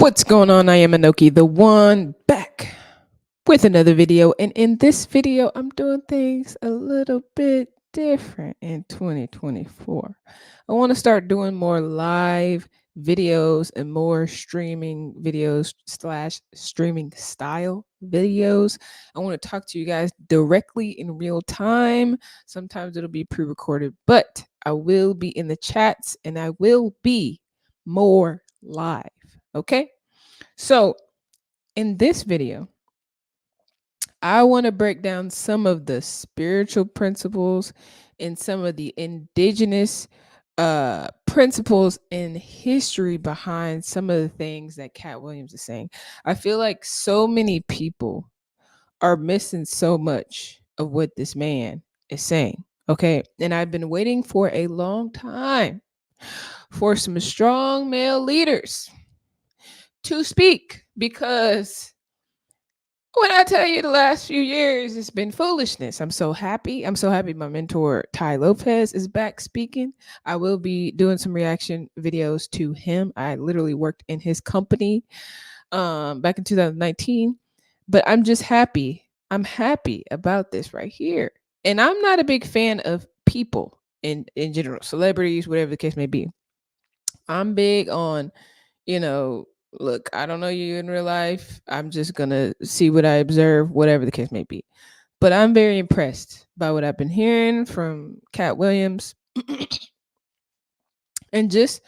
What's going on? I am AnokhiTheOne back with another video. And in this video, I'm doing things a little bit different in 2024. I want to start doing more live videos and more streaming videos slash streaming style videos. I want to talk to you guys directly in real time. Sometimes it'll be pre-recorded, but I will be in the chats and I will be more live. Okay. So in this video, I want to break down some of the spiritual principles and some of the indigenous principles and history behind some of the things that Katt Williams is saying. I feel like so many people are missing so much of what this man is saying. Okay. And I've been waiting for a long time for some strong male leaders to speak, because when I tell you the last few years, it's been foolishness. I'm so happy. I'm so happy my mentor, Ty Lopez, is back speaking. I will be doing some reaction videos to him. I literally worked in his company back in 2019. But I'm just happy. I'm happy about this right here. And I'm not a big fan of people in general, celebrities, whatever the case may be. I'm big on, look, I don't know you in real life. I'm just going to see what I observe, whatever the case may be. But I'm very impressed by what I've been hearing from Katt Williams and just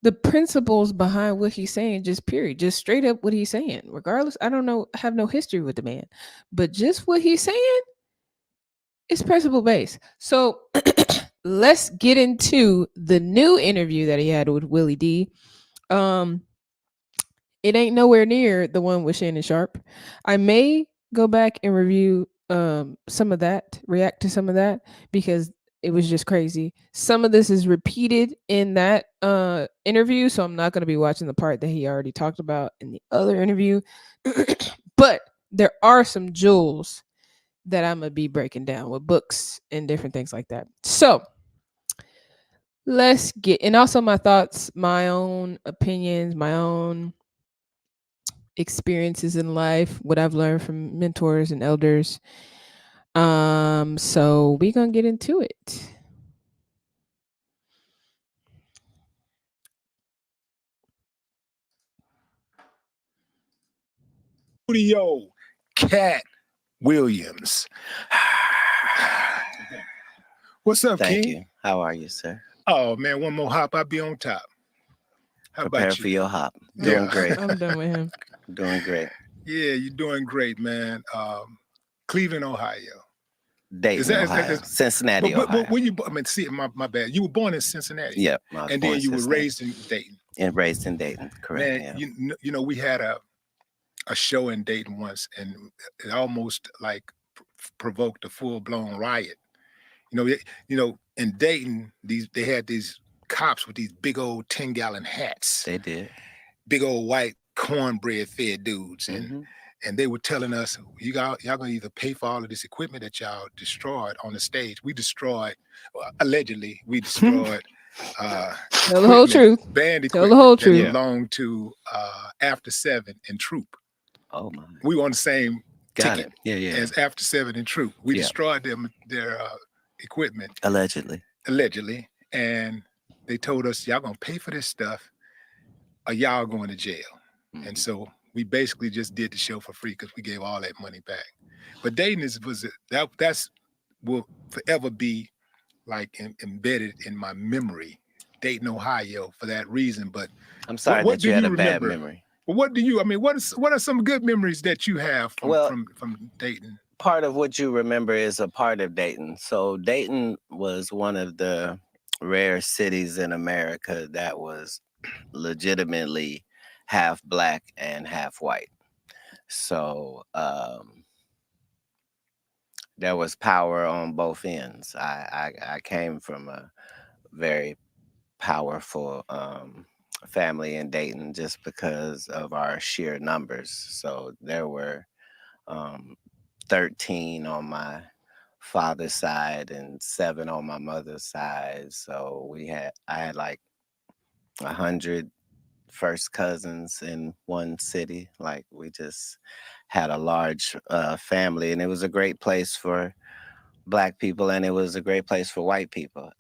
the principles behind what he's saying, just period, just straight up what he's saying. Regardless, I don't know, have no history with the man, but just what he's saying is principle based. So let's get into the new interview that he had with Willie D. It ain't nowhere near the one with Shannon Sharpe. I may go back and review some of that, react to some of that, because it was just crazy. Some of this is repeated in that interview, so I'm not going to be watching the part that he already talked about in the other interview. But there are some jewels that I'm going to be breaking down with books and different things like that. So let's get, and also my thoughts, my own opinions, my own experiences in life, what I've learned from mentors and elders. So we're gonna get into it. Studio, Katt Williams. What's up, Thank King? you. How are you, sir? Oh man, one more hop, I'll be on top. How Prepare about for you? your hop. Doing great. I'm done with him. Doing great. Yeah, you're doing great, man. Cleveland, Ohio. Dayton, Ohio. Cincinnati, Ohio. When you, I mean, see, my bad. You were born in Cincinnati. Yep. And then you were raised in Dayton. And raised in Dayton, correct. Man, yeah. you know, we had a show in Dayton once, and it almost like provoked a full-blown riot. You know, in Dayton, they had these cops with these big old 10-gallon hats. They did. Big old white cornbread fed dudes. And they were telling us, y'all gonna either pay for all of this equipment that y'all destroyed on the stage. We destroyed, allegedly, we destroyed Tell the whole truth. Band equipment Tell the whole truth. that belonged to After 7 and Troop. Oh my. We were on the same ticket as After 7 and Troop. We destroyed their equipment. Allegedly. And they told us, y'all gonna pay for this stuff or y'all going to jail. And so we basically just did the show for free because we gave all that money back. But Dayton that's will forever be like embedded in my memory. Dayton, Ohio, for that reason. But I'm sorry that you had a bad memory. Well, what do you? I mean, what are some good memories that you have from Dayton? Part of what you remember is a part of Dayton. So Dayton was one of the rare cities in America that was legitimately half black and half white. So there was power on both ends. I came from a very powerful family in Dayton just because of our sheer numbers. So there were 13 on my father's side and 7 on my mother's side. So I had like 100 first cousins in one city. Like we just had a large family, and it was a great place for Black people, and it was a great place for white people.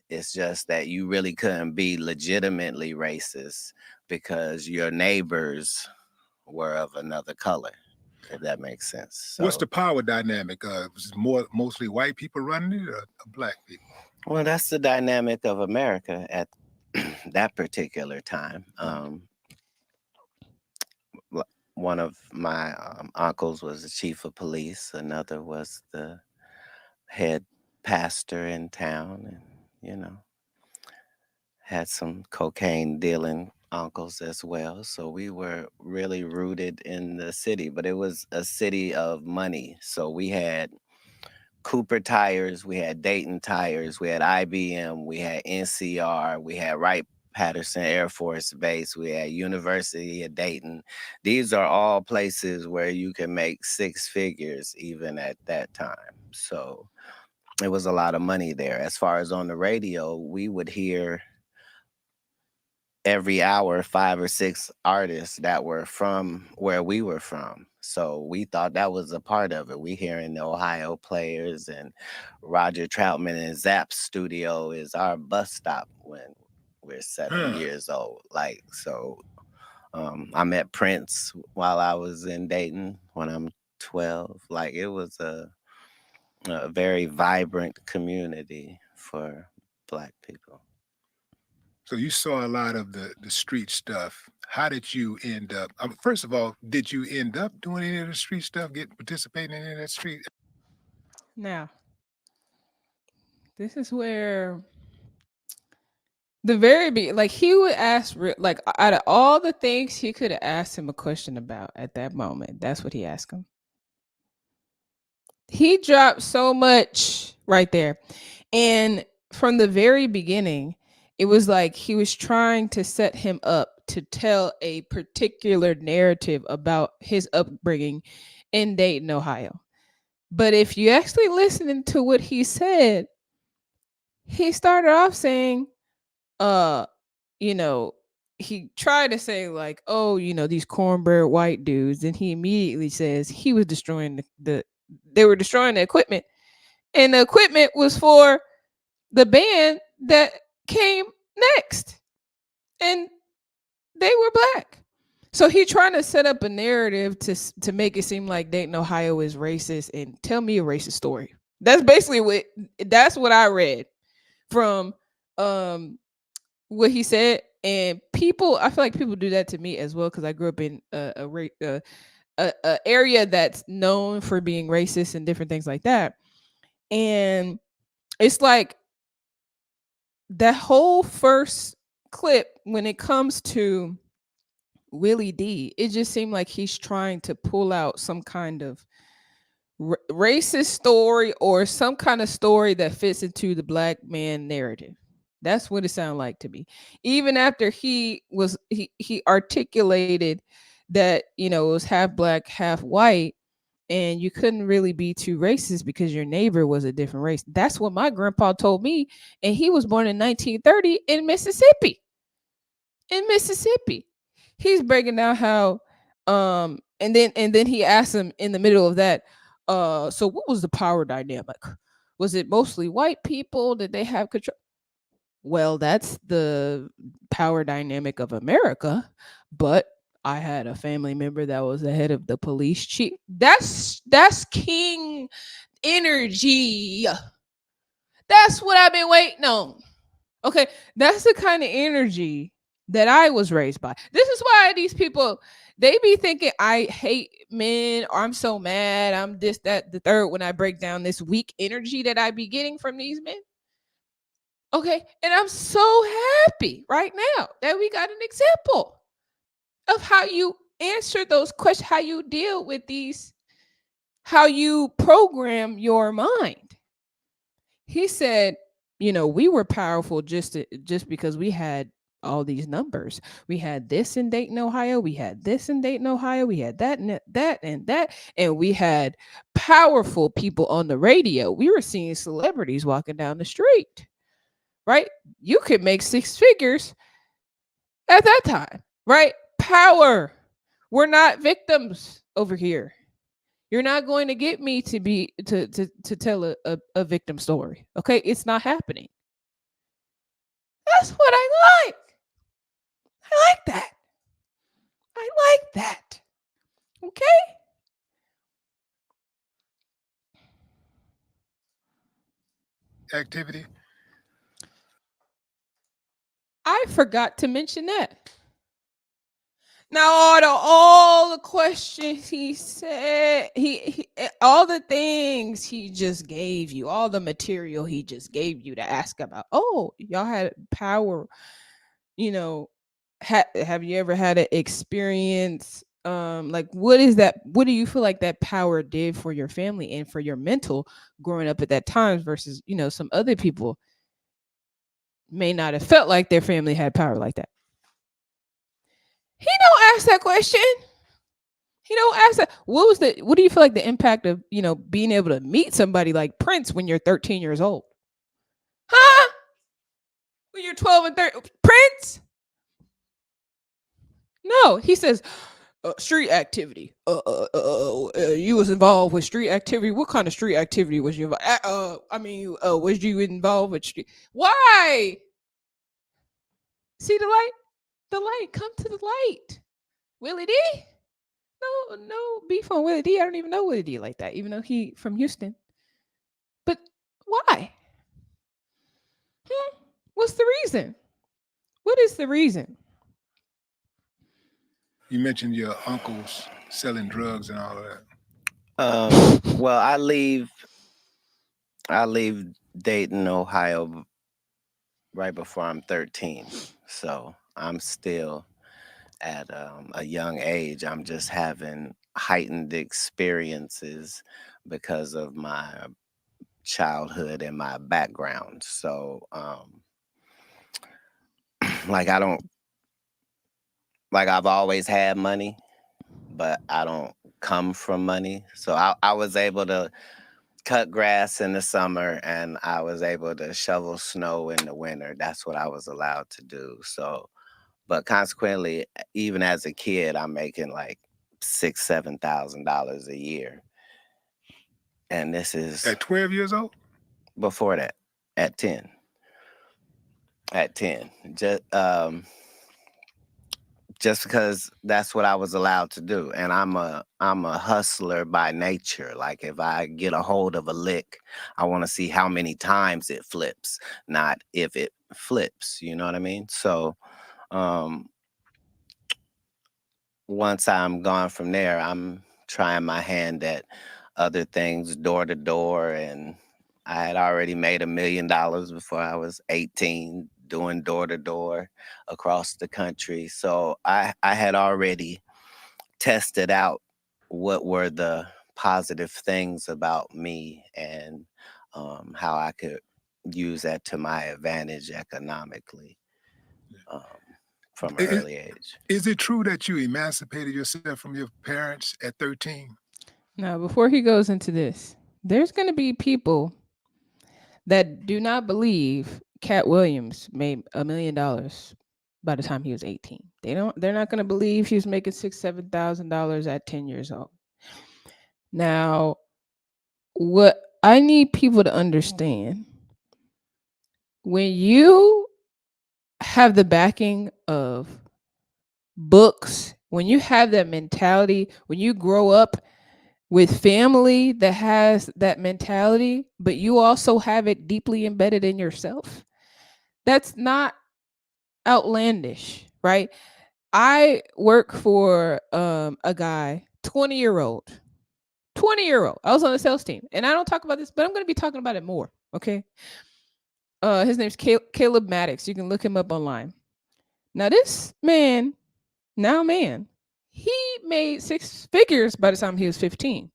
It's just that you really couldn't be legitimately racist because your neighbors were of another color, if that makes sense. What's So, the power dynamic? Was it mostly white people running it or Black people? well, that's the dynamic of America at that particular time. One of my uncles was the chief of police. Another was the head pastor in town, and you know, had some cocaine dealing uncles as well. So we were really rooted in the city, but it was a city of money. So we had Cooper tires, we had Dayton tires, we had IBM, we had NCR, we had Wright Patterson Air Force Base, we had University of Dayton. These are all places where you can make six figures even at that time. So it was a lot of money there. As far as on the radio, we would hear every hour 5 or 6 artists that were from where we were from. So we thought that was a part of it. We hearing the Ohio Players and Roger Troutman and Zapp's studio is our bus stop when we're 7 years old. Like, so I met Prince while I was in Dayton when I'm 12. Like, it was a very vibrant community for Black people. So you saw a lot of the street stuff. How did you end up? First of all, did you end up doing any of the street stuff, participating in any of that street? Now, this is where the very like he would ask, like out of all the things he could have asked him a question about at that moment, that's what he asked him. He dropped so much right there. And from the very beginning, it was like he was trying to set him up to tell a particular narrative about his upbringing in Dayton, Ohio. But if you actually listen to what he said, he started off saying, you know, he tried to say like, oh, these cornbread white dudes, and he immediately says he was destroying they were destroying the equipment, and the equipment was for the band that came next, and they were Black. So he trying to set up a narrative to make it seem like Dayton, Ohio is racist, and tell me a racist story. That's basically that's what I read from what he said. And I feel like people do that to me as well, because I grew up in a area that's known for being racist and different things like that. And it's like that whole first clip, when it comes to Willie D, it just seemed like he's trying to pull out some kind of racist story or some kind of story that fits into the Black man narrative. That's what it sounded like to me. Even after he articulated that, it was half Black, half white, and you couldn't really be too racist because your neighbor was a different race. That's what my grandpa told me, and he was born in 1930 in Mississippi. He's breaking down how and then he asked him in the middle of that, so what was the power dynamic? Was it mostly white people? Did they have control? Well, that's the power dynamic of America, but I had a family member that was the head of the police chief. That's king energy. That's what I've been waiting on. Okay, that's the kind of energy that I was raised by. This is why these people, they be thinking I hate men, or I'm so mad, I'm this, that, the third, when I break down this weak energy that I be getting from these men. Okay, and I'm so happy right now that we got an example of how you answer those questions, how you deal with these, how you program your mind. He said, we were powerful just because we had all these numbers. We had this in Dayton, Ohio. We had this in Dayton, Ohio. We had that and that and that. And we had powerful people on the radio. We were seeing celebrities walking down the street, right? You could make six figures at that time, right? Power. We're not victims over here. You're not going to get me to be to tell a victim story. Okay, it's not happening. That's what I like. I like that. I like that. Okay. Activity. I forgot to mention that. Now all the questions he said, he all the things he just gave you, all the material he just gave you to ask about. Oh, y'all had power, you know. Have you ever had an experience? Like, what is that? What do you feel like that power did for your family and for your mental growing up at that time versus, some other people may not have felt like their family had power like that. He don't ask that question. He don't ask that. What do you feel like the impact of, being able to meet somebody like Prince when you're 13 years old? Huh? When you're 12 and 13, Prince? No, he says street activity. You was involved with street activity. What kind of street activity was you involved? Was you involved with street? Why? See the light? The light. Come to the light. Willie D? No beef on Willie D. I don't even know Willie D like that, even though he from Houston. But why? What's the reason? What is the reason? You mentioned your uncles selling drugs and all of that. Well, I leave Dayton, Ohio right before I'm 13. So I'm still at a young age. I'm just having heightened experiences because of my childhood and my background. So I've always had money, but I don't come from money. So I was able to cut grass in the summer and I was able to shovel snow in the winter. That's what I was allowed to do. So, but consequently, even as a kid, I'm making like $6,000-$7,000 a year. And this is at 12 years old? Before that, at 10. Just because that's what I was allowed to do. And I'm a hustler by nature. Like if I get a hold of a lick, I want to see how many times it flips, not if it flips. You know what I mean? So once I'm gone from there, I'm trying my hand at other things, door to door. And I had already made $1 million before I was 18, doing door to door across the country. So I had already tested out what were the positive things about me and how I could use that to my advantage economically from an early age. Is it true that you emancipated yourself from your parents at 13? Now, before he goes into this, there's going to be people that do not believe Katt Williams made $1 million by the time he was 18. They're not going to believe he was making $6,000-$7,000 at 10 years old. Now, what I need people to understand, when you have the backing of books, when you have that mentality, when you grow up with family that has that mentality, but you also have it deeply embedded in yourself, that's not outlandish, right? I work for a guy, 20-year-old. I was on the sales team, and I don't talk about this, but I'm going to be talking about it more. Okay. His name's Caleb Maddox. You can look him up online. Now, this man, he made 6 figures by the time he was 15,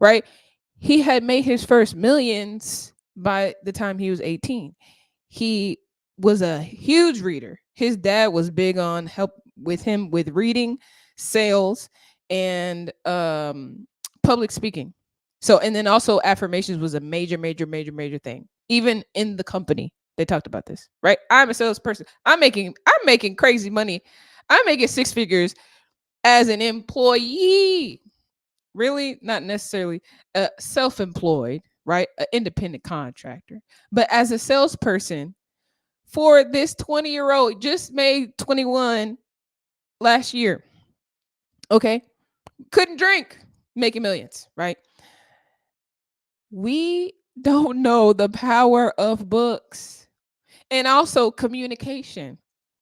right? He had made his first millions by the time he was 18. He was a huge reader. His dad was big on help with him with reading, sales, and public speaking. So, and then also affirmations was a major thing. Even in the company, they talked about this, right? I'm a salesperson. I'm making making crazy money. I'm making 6 figures as an employee. Really, not necessarily self-employed, right? An independent contractor. But as a salesperson for this 20-year-old, just made 21 last year. Okay. Couldn't drink, making millions, right? We don't know the power of books and also communication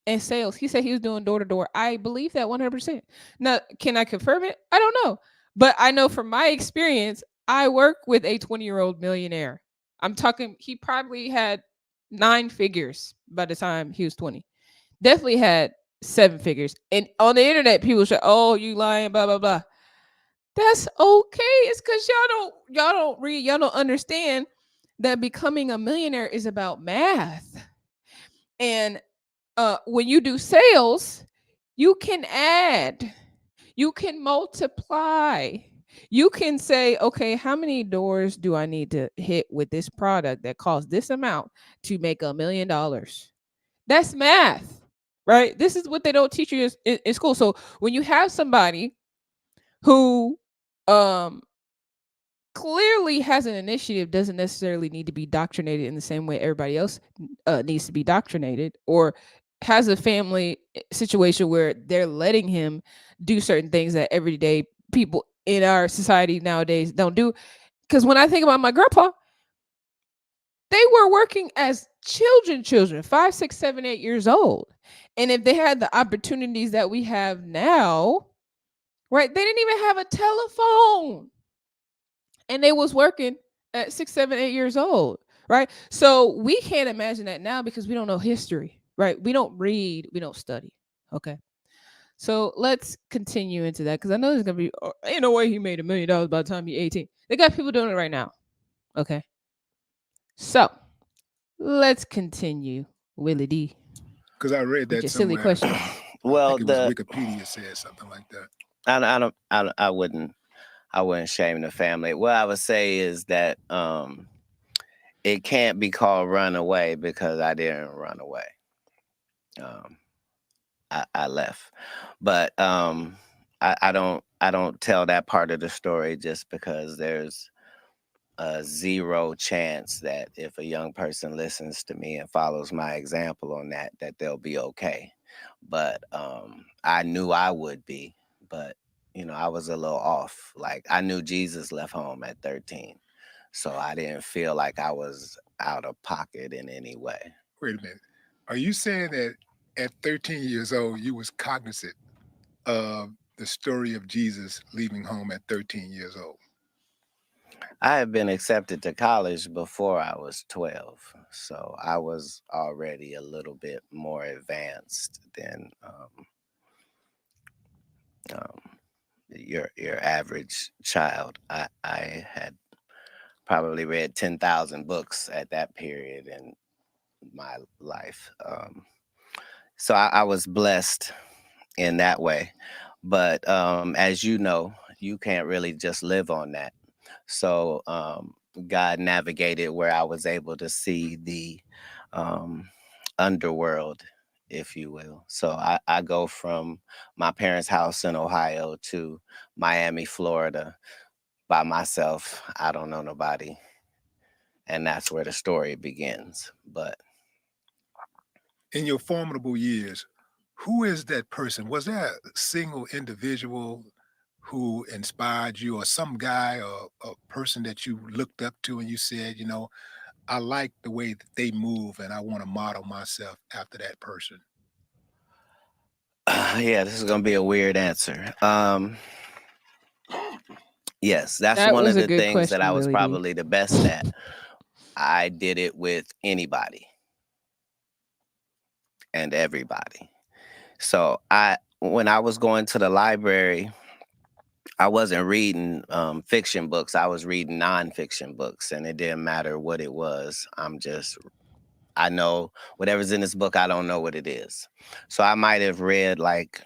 and sales. He said he was doing door to door. I believe that 100%. Now, can I confirm it? I don't know. But I know from my experience, I work with a 20-year-old millionaire. I'm talking, he probably had 9 figures by the time he was 20. Definitely had 7 figures. And on the internet, people say, "Oh, you lying, blah, blah, blah." That's okay. It's because y'all don't understand that becoming a millionaire is about math. And when you do sales, you can add, you can multiply, you can say, okay, how many doors do I need to hit with this product that costs this amount to make $1 million? That's math, right? This is what they don't teach you in school. So when you have somebody who um clearly has an initiative, doesn't necessarily need to be doctrinated in the same way everybody else needs to be doctrinated, or has a family situation where they're letting him do certain things that everyday people in our society nowadays don't do. Because when I think about my grandpa, they were working as children, 5, 6, 7, 8 years old. And if they had the opportunities that we have now, right, they didn't even have a telephone. And they was working at 6, 7, 8 years old, right? So we can't imagine that now because we don't know history, right? We don't read, we don't study. Okay. So let's continue into that because I know there's gonna be ain't no way he made $1 million by the time he's 18. They got people doing it right now. Okay. So let's continue, Willie D. Because I read With that your silly somewhere. question. I Well, think it was Wikipedia said something like that. I wouldn't shame the family. What I would say is that it can't be called run away because I didn't run away. I left, but I don't tell that part of the story just because there's a 0 chance that if a young person listens to me and follows my example on that they'll be okay. But I knew I would be, but I was a little off. Like I knew Jesus left home at 13, so I didn't feel like I was out of pocket in any way. Wait a minute. Are you saying that at 13 years old, you was cognizant of the story of Jesus leaving home at 13 years old? I had been accepted to college before I was 12, so I was already a little bit more advanced than your average child. I had probably read 10,000 books at that period in my life, so I was blessed in that way. But as you know, you can't really just live on that. So God navigated where I was able to see the um, underworld, if you will. So I go from my parents' house in Ohio to Miami, Florida by myself. I don't know nobody. And that's where the story begins. But In your formidable years, who is that person? Was there a single individual who inspired you, or some guy or a person that you looked up to and you said, I like the way that they move and I want to model myself after that person? yeah, this is going to be a weird answer. Yes, that's That one was of a the good things that I question, was Willie D. probably the best at. I did it with anybody and everybody. So when I was going to the library, I wasn't reading fiction books. I was reading nonfiction books, and it didn't matter what it was. I know whatever's in this book, I don't know what it is. So I might have read like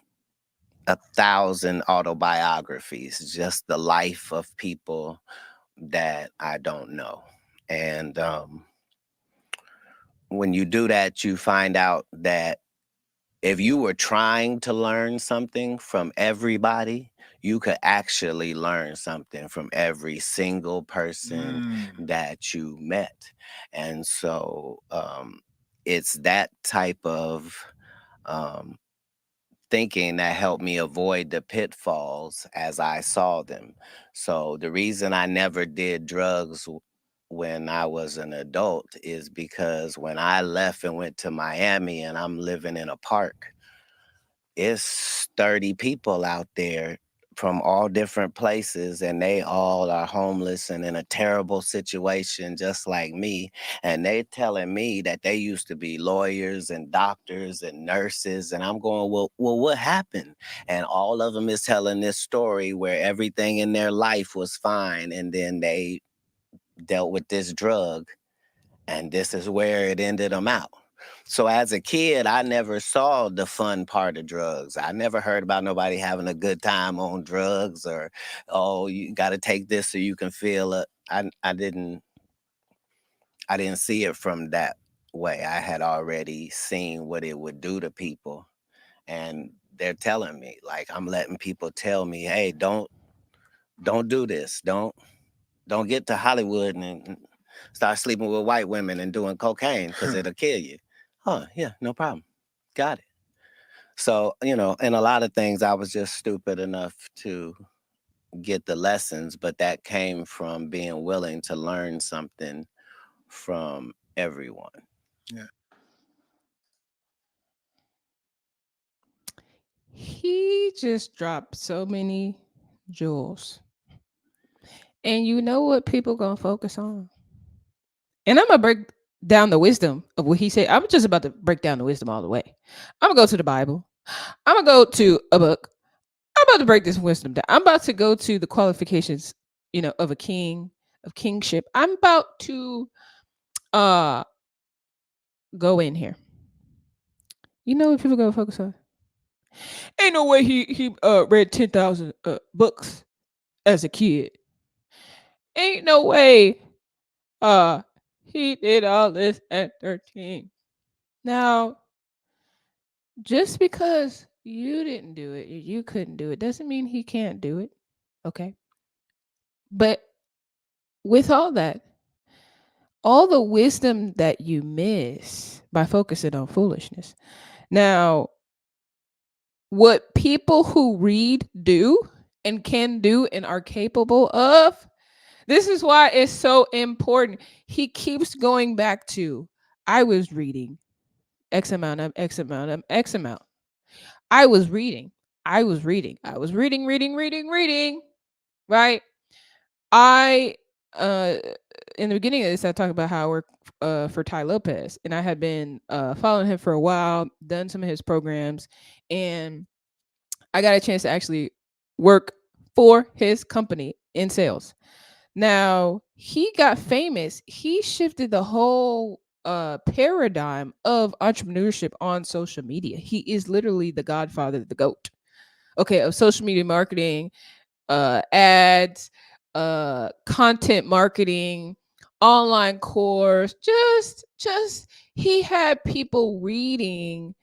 1,000 autobiographies, just the life of people that I don't know. And when you do that, you find out that if you were trying to learn something from everybody, you could actually learn something from every single person Mm. that you met. And so it's that type of um, thinking that helped me avoid the pitfalls as I saw them. So the reason I never did drugs when I was an adult is because when I left and went to Miami and I'm living in a park, it's 30 people out there from all different places, and they all are homeless and in a terrible situation just like me. And they telling me that they used to be lawyers and doctors and nurses, and I'm going, well, what happened? And all of them is telling this story where everything in their life was fine, and then they dealt with this drug, and this is where it ended them out. So as a kid, I never saw the fun part of drugs. I never heard about nobody having a good time on drugs, or, oh, you got to take this so you can feel it. I didn't see it from that way. I had already seen what it would do to people, and they're telling me, like, I'm letting people tell me, hey, don't do this. Don't get to Hollywood and start sleeping with white women and doing cocaine because it'll kill you. Huh, yeah, no problem. Got it. So, in a lot of things, I was just stupid enough to get the lessons, but that came from being willing to learn something from everyone. Yeah. He just dropped so many jewels. And you know what people gonna focus on? And I'm gonna break down the wisdom of what he said. I'm just about to break down the wisdom all the way. I'm gonna go to the Bible. I'm gonna go to a book. I'm about to break this wisdom down. I'm about to go to the qualifications, of a king, of kingship. I'm about to uh go in here. You know what people gonna focus on? Ain't no way he read 10,000 books as a kid. Ain't no way uh he did all this at 13. Now, just because you didn't do it, you couldn't do it, doesn't mean he can't do it. Okay. But with all that, all the wisdom that you miss by focusing on foolishness. Now, what people who read do and can do and are capable of, this is why it's so important. He keeps going back to, I was reading X amount of X amount of X amount. I was reading. I was reading. I was reading, right? I uh in the beginning of this, I talked about how I work for Ty Lopez, and I had been following him for a while, done some of his programs, and I got a chance to actually work for his company in sales. Now, he got famous. He shifted the whole paradigm of entrepreneurship on social media. He is literally the godfather, the goat. Okay, of social media marketing, ads, content marketing, online course. Just he had people reading,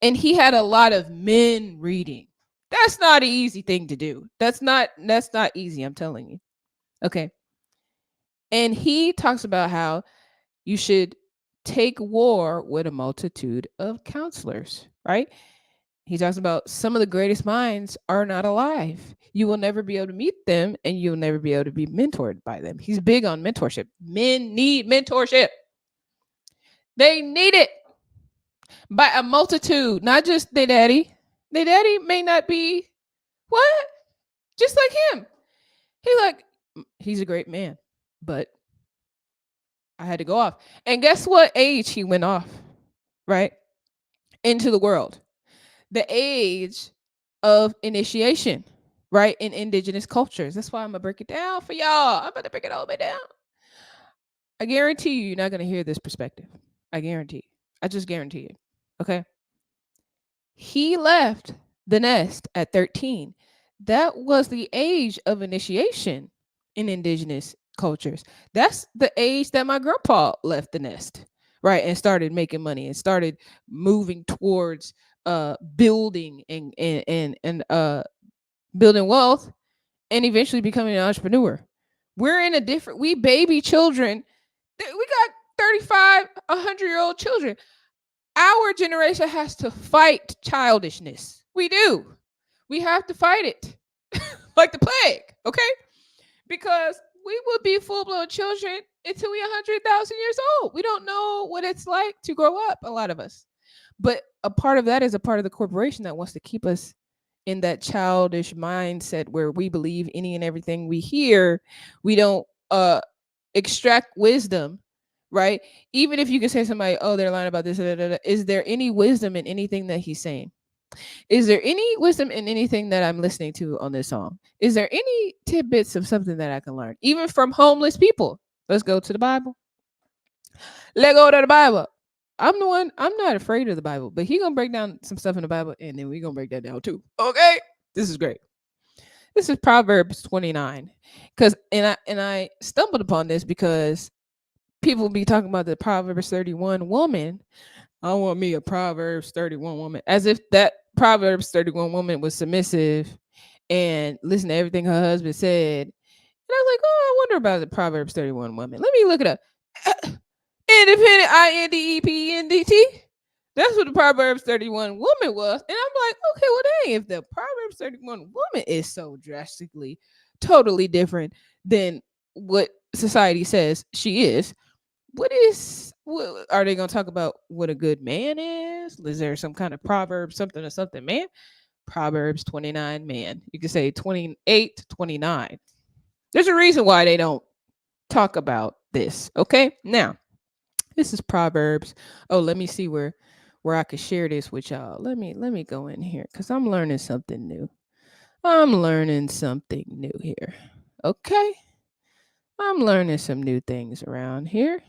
and he had a lot of men reading. That's not an easy thing to do. That's not easy, I'm telling you. Okay. And he talks about how you should take war with a multitude of counselors, right? He talks about some of the greatest minds are not alive. You will never be able to meet them, and you'll never be able to be mentored by them. He's big on mentorship. Men need mentorship. They need it by a multitude, not just their daddy. Their daddy may not be what? Just like him. He's a great man, but I had to go off. And guess what age he went off, right? Into the world. The age of initiation, right? In indigenous cultures. That's why I'm gonna break it down for y'all. I'm about to break it all the way down. I guarantee you're not gonna hear this perspective. I guarantee. I just guarantee it. Okay. He left the nest at 13. That was the age of initiation in indigenous cultures. That's the age that my grandpa left the nest, right? And started making money and started moving towards building and building wealth and eventually becoming an entrepreneur. We're in a different, we baby children. We got 35, 100-year-old children. Our generation has to fight childishness. We do. We have to fight it like the plague, okay? Because we will be full-blown children until we're 100,000 years old. We don't know what it's like to grow up, a lot of us. But a part of that is a part of the corporation that wants to keep us in that childish mindset where we believe any and everything we hear. We don't extract wisdom, right? Even if you can say to somebody, oh, they're lying about this, is there any wisdom in anything that he's saying? Is there any wisdom in anything that I'm listening to on this song? Is there any tidbits of something that I can learn, even from homeless people? Let's go to the Bible. Let go to the Bible. I'm the one, I'm not afraid of the Bible, but he gonna break down some stuff in the Bible, and then we gonna break that down too. Okay? This is great. This is Proverbs 29. I stumbled upon this because people be talking about the Proverbs 31 woman. I want me a Proverbs 31 woman, as if that Proverbs 31 woman was submissive and listen to everything her husband said. And I was like, oh, I wonder about the Proverbs 31 woman. Let me look it up. Independent, INDEPENDT. That's what the Proverbs 31 woman was. And I'm like, okay, well, dang, if the Proverbs 31 woman is so drastically, totally different than what society says she is, what are they going to talk about? What a good man is? Is there some kind of proverb, something or something, man? Proverbs 29 man. You could say 28 to 29. There's a reason why they don't talk about this. Okay, now this is Proverbs. Oh, let me see where I could share this with y'all. Let me go in here because I'm learning something new. I'm learning something new here. Okay, I'm learning some new things around here.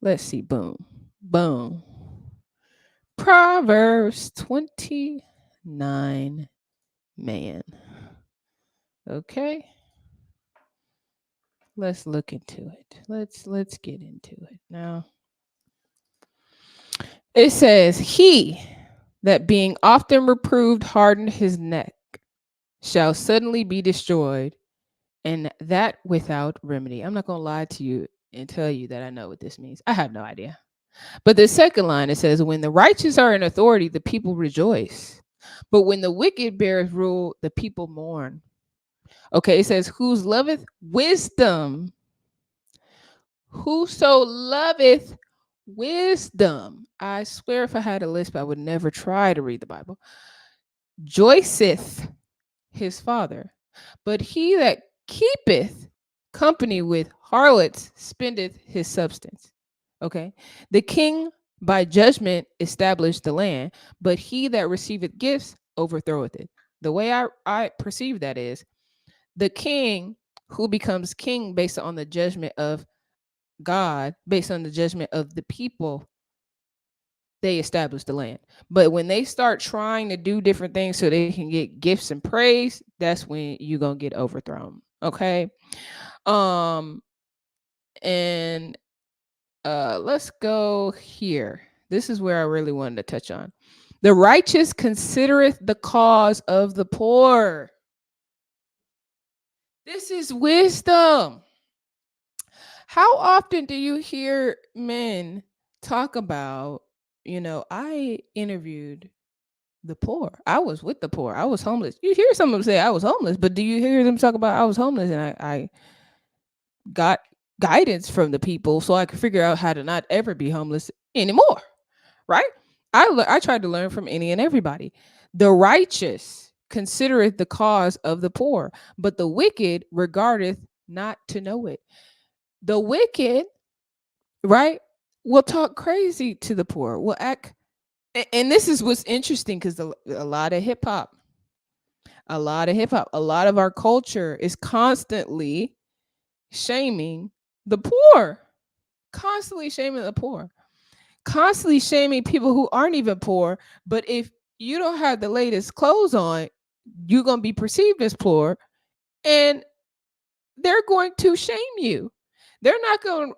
Let's see. Boom. Boom. Proverbs 29 man. Okay. Let's look into it. Let's get into it. Now, it says, he that being often reproved hardened his neck shall suddenly be destroyed, and that without remedy. I'm not going to lie to you and tell you that I know what this means. I have no idea. But the second line, it says, when the righteous are in authority, the people rejoice. But when the wicked beareth rule, the people mourn. Okay, it says, whose loveth wisdom, whoso loveth wisdom. I swear if I had a list, I would never try to read the Bible. Joyceth his father. But he that keepeth company with harlots spendeth his substance. Okay. The king by judgment established the land, but he that receiveth gifts overthroweth it. The way I perceive that is the king who becomes king based on the judgment of God, based on the judgment of the people, they establish the land. But when they start trying to do different things so they can get gifts and praise, that's when you're gonna get overthrown. Okay. And let's go here. This is where I really wanted to touch on. The righteous considereth the cause of the poor. This is wisdom. How often do you hear men talk about, I interviewed the poor. I was with the poor. I was homeless. You hear some of them say I was homeless, but do you hear them talk about I was homeless and I got guidance from the people so I could figure out how to not ever be homeless anymore, right? I tried to learn from any and everybody. The righteous considereth the cause of the poor, but the wicked regardeth not to know it. The wicked, right, will talk crazy to the poor, will act, and this is what's interesting because a lot of hip hop, a lot of our culture is constantly shaming the poor, constantly shaming the poor, constantly shaming people who aren't even poor. But if you don't have the latest clothes on, you're going to be perceived as poor, and they're going to shame you. They're not going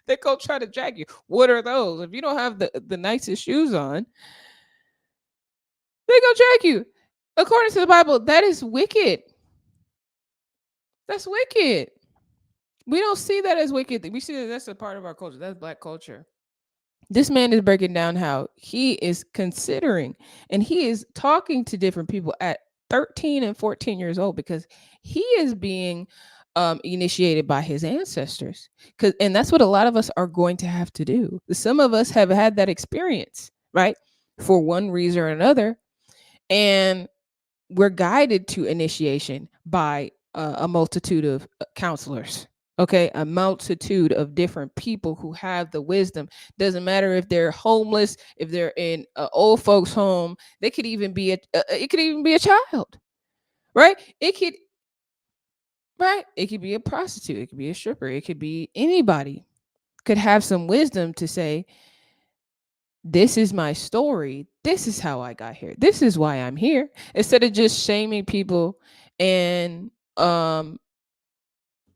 They go try to drag you. What are those? If you don't have the nicest shoes on, they go drag you. According to the Bible, that is wicked. That's wicked. We don't see that as wicked. We see that that's a part of our culture. That's Black culture. This man is breaking down how he is considering and he is talking to different people at 13 and 14 years old because he is being initiated by his ancestors. And that's what a lot of us are going to have to do. Some of us have had that experience, right? For one reason or another. And we're guided to initiation by a multitude of counselors. Okay, a multitude of different people who have the wisdom. Doesn't matter if they're homeless, if they're in an old folks' home. They could even be it could even be a child, right? It could be a prostitute. It could be a stripper. It could be anybody. Could have some wisdom to say, this is my story. This is how I got here. This is why I'm here. Instead of just shaming people and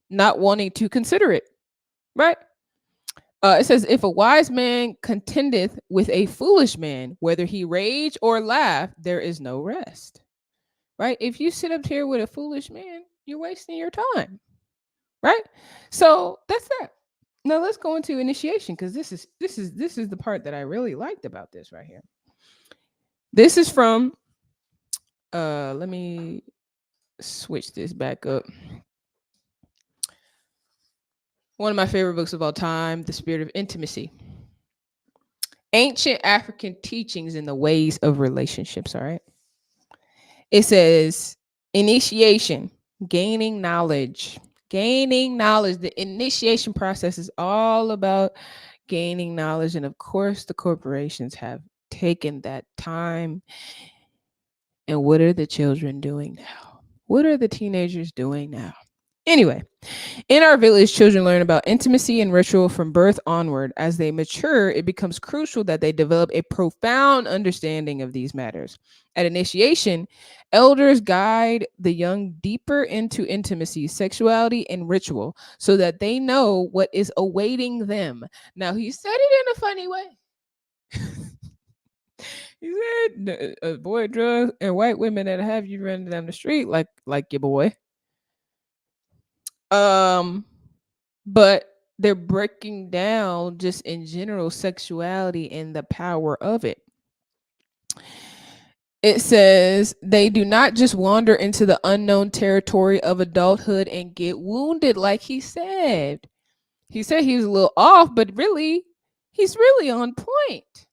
not wanting to consider it, right? It says, if a wise man contendeth with a foolish man, whether he rage or laugh, there is no rest, right? If you sit up here with a foolish man, you're wasting your time, right? So that's that. Now let's go into initiation because this is the part that I really liked about this right here. This is from let me switch this back up. One of my favorite books of all time, The Spirit of Intimacy. Ancient African teachings in the ways of relationships, all right? It says initiation, gaining knowledge. Gaining knowledge. The initiation process is all about gaining knowledge. And of course, the corporations have taken that time. And what are the children doing now? What are the teenagers doing now? Anyway, in our village, children learn about intimacy and ritual from birth onward. As they mature, it becomes crucial that they develop a profound understanding of these matters. At initiation, elders guide the young deeper into intimacy, sexuality, and ritual so that they know what is awaiting them. Now, he said it in a funny way. He said, avoid drugs and white women that have you running down the street like your boy. But they're breaking down just in general sexuality and the power of it. It says they do not just wander into the unknown territory of adulthood and get wounded, like he said. He said he was a little off, but really, he's really on point,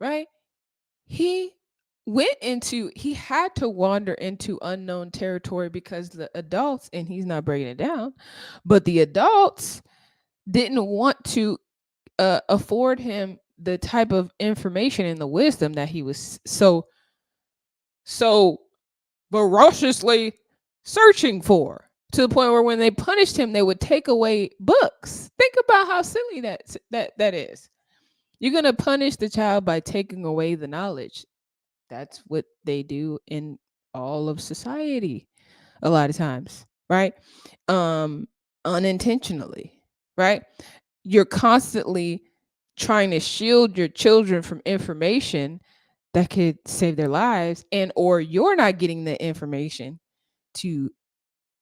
right? He had to wander into unknown territory because the adults, and he's not breaking it down, but the adults didn't want to afford him the type of information and the wisdom that he was so ferociously searching for, to the point where when they punished him, they would take away books. Think about how silly that is. You're going to punish the child by taking away the knowledge. That's what they do in all of society a lot of times, right? Unintentionally, right? You're constantly trying to shield your children from information that could save their lives, and or you're not getting the information to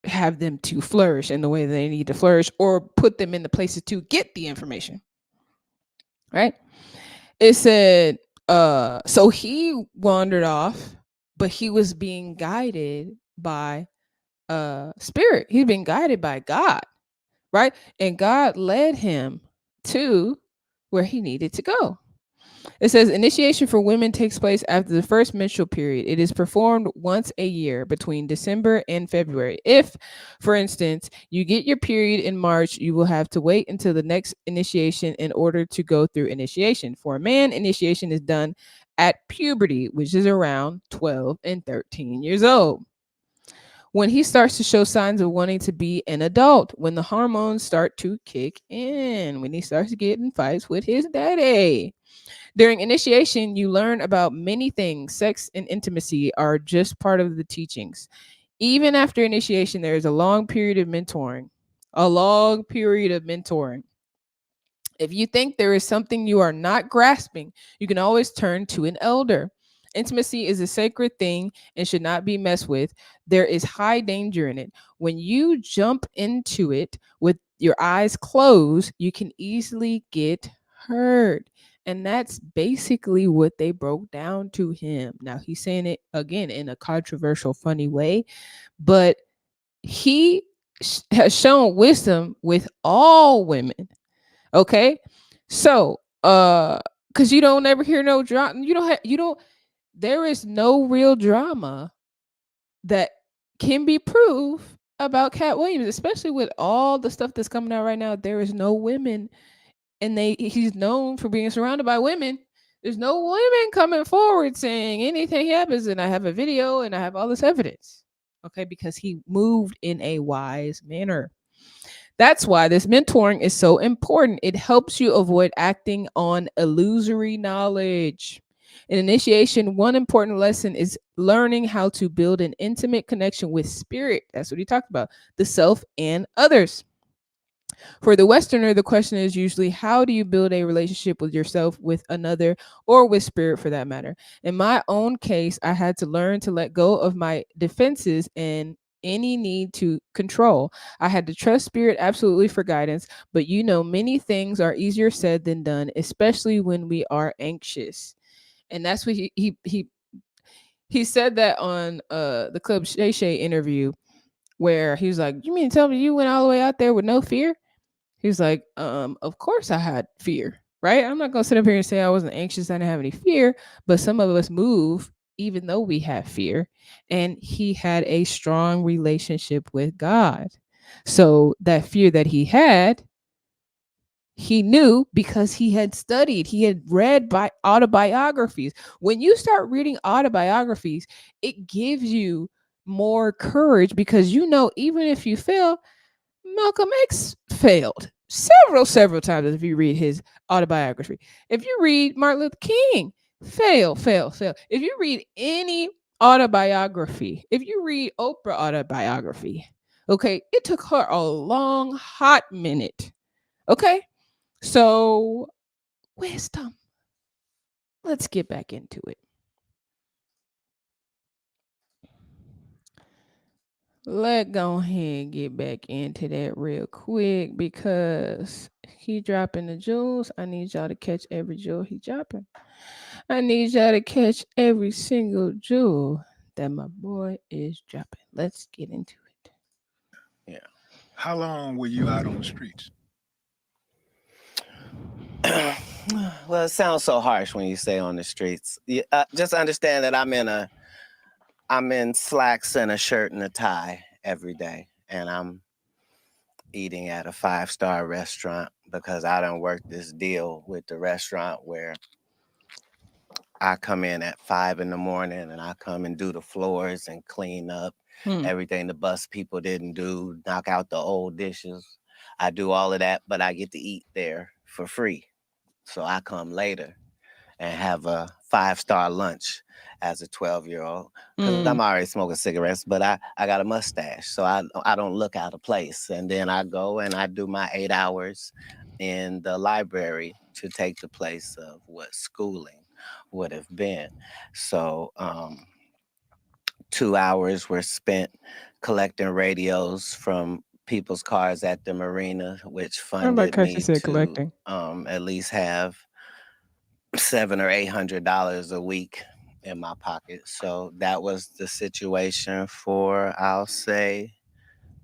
have them to flourish in the way that they need to flourish, or put them in the places to get the information, right? It said, so he wandered off, but he was being guided by spirit. He's being guided by God, right? And God led him to where he needed to go. It says initiation for women takes place after the first menstrual period. It is performed once a year between December and February. If, for instance, you get your period in March, you will have to wait until the next initiation in order to go through initiation. For a man, initiation is done at puberty, which is around 12 and 13 years old. When he starts to show signs of wanting to be an adult, when the hormones start to kick in, when he starts getting fights with his daddy. During initiation, you learn about many things. Sex and intimacy are just part of the teachings. Even after initiation, there is a long period of mentoring. A long period of mentoring. If you think there is something you are not grasping, you can always turn to an elder. Intimacy is a sacred thing and should not be messed with. There is high danger in it. When you jump into it with your eyes closed, you can easily get hurt. And that's basically what they broke down to him. Now, he's saying it again in a controversial, funny way, but he has shown wisdom with all women. Okay. So, because you don't ever hear no drama, there is no real drama that can be proved about Katt Williams, especially with all the stuff that's coming out right now. There is no women, and he's known for being surrounded by women. There's no women coming forward saying anything happens, and I have a video and I have all this evidence. Okay, because he moved in a wise manner. That's why this mentoring is so important. It helps you avoid acting on illusory knowledge. In initiation, one important lesson is learning how to build an intimate connection with spirit. That's what he talked about, the self and others. For the Westerner, the question is usually, how do you build a relationship with yourself, with another, or with spirit for that matter? In my own case, I had to learn to let go of my defenses and any need to control. I had to trust spirit absolutely for guidance, but many things are easier said than done, especially when we are anxious. And that's what he said that on the Club Shay interview, where he was like, "You mean to tell me you went all the way out there with no fear?" He's like, of course I had fear, right? I'm not gonna sit up here and say I wasn't anxious, I didn't have any fear, but some of us move even though we have fear. And he had a strong relationship with God. So that fear that he knew because he had studied, he had read by autobiographies. When you start reading autobiographies, it gives you more courage because even if you fail, Malcolm X failed several times if you read his autobiography. If you read Martin Luther King, fail. If you read any autobiography, if you read Oprah autobiography, okay, it took her a long, hot minute. Okay, so wisdom. Let's get back into it. Let's go ahead and get back into that real quick because he dropping the jewels. I need y'all to catch every jewel he dropping. I need y'all to catch every single jewel that my boy is dropping. Let's get into it. Yeah. How long were you out on the streets? Well, it sounds so harsh when you say on the streets. Just understand that I'm in slacks and a shirt and a tie every day, and I'm eating at a 5-star restaurant because I done worked this deal with the restaurant where I come in at 5 in the morning and I come and do the floors and clean up everything the bus people didn't do, knock out the old dishes. I do all of that, but I get to eat there for free. So I come later and have a 5-star lunch as a 12-year-old because I'm already smoking cigarettes, but I got a mustache, so I don't look out of place. And then I go and I do my 8 hours in the library to take the place of what schooling would have been. So 2 hours were spent collecting radios from people's cars at the marina, which I like funded how she me said to collecting. at least have $700 or $800 a week in my pocket. So that was the situation for, I'll say,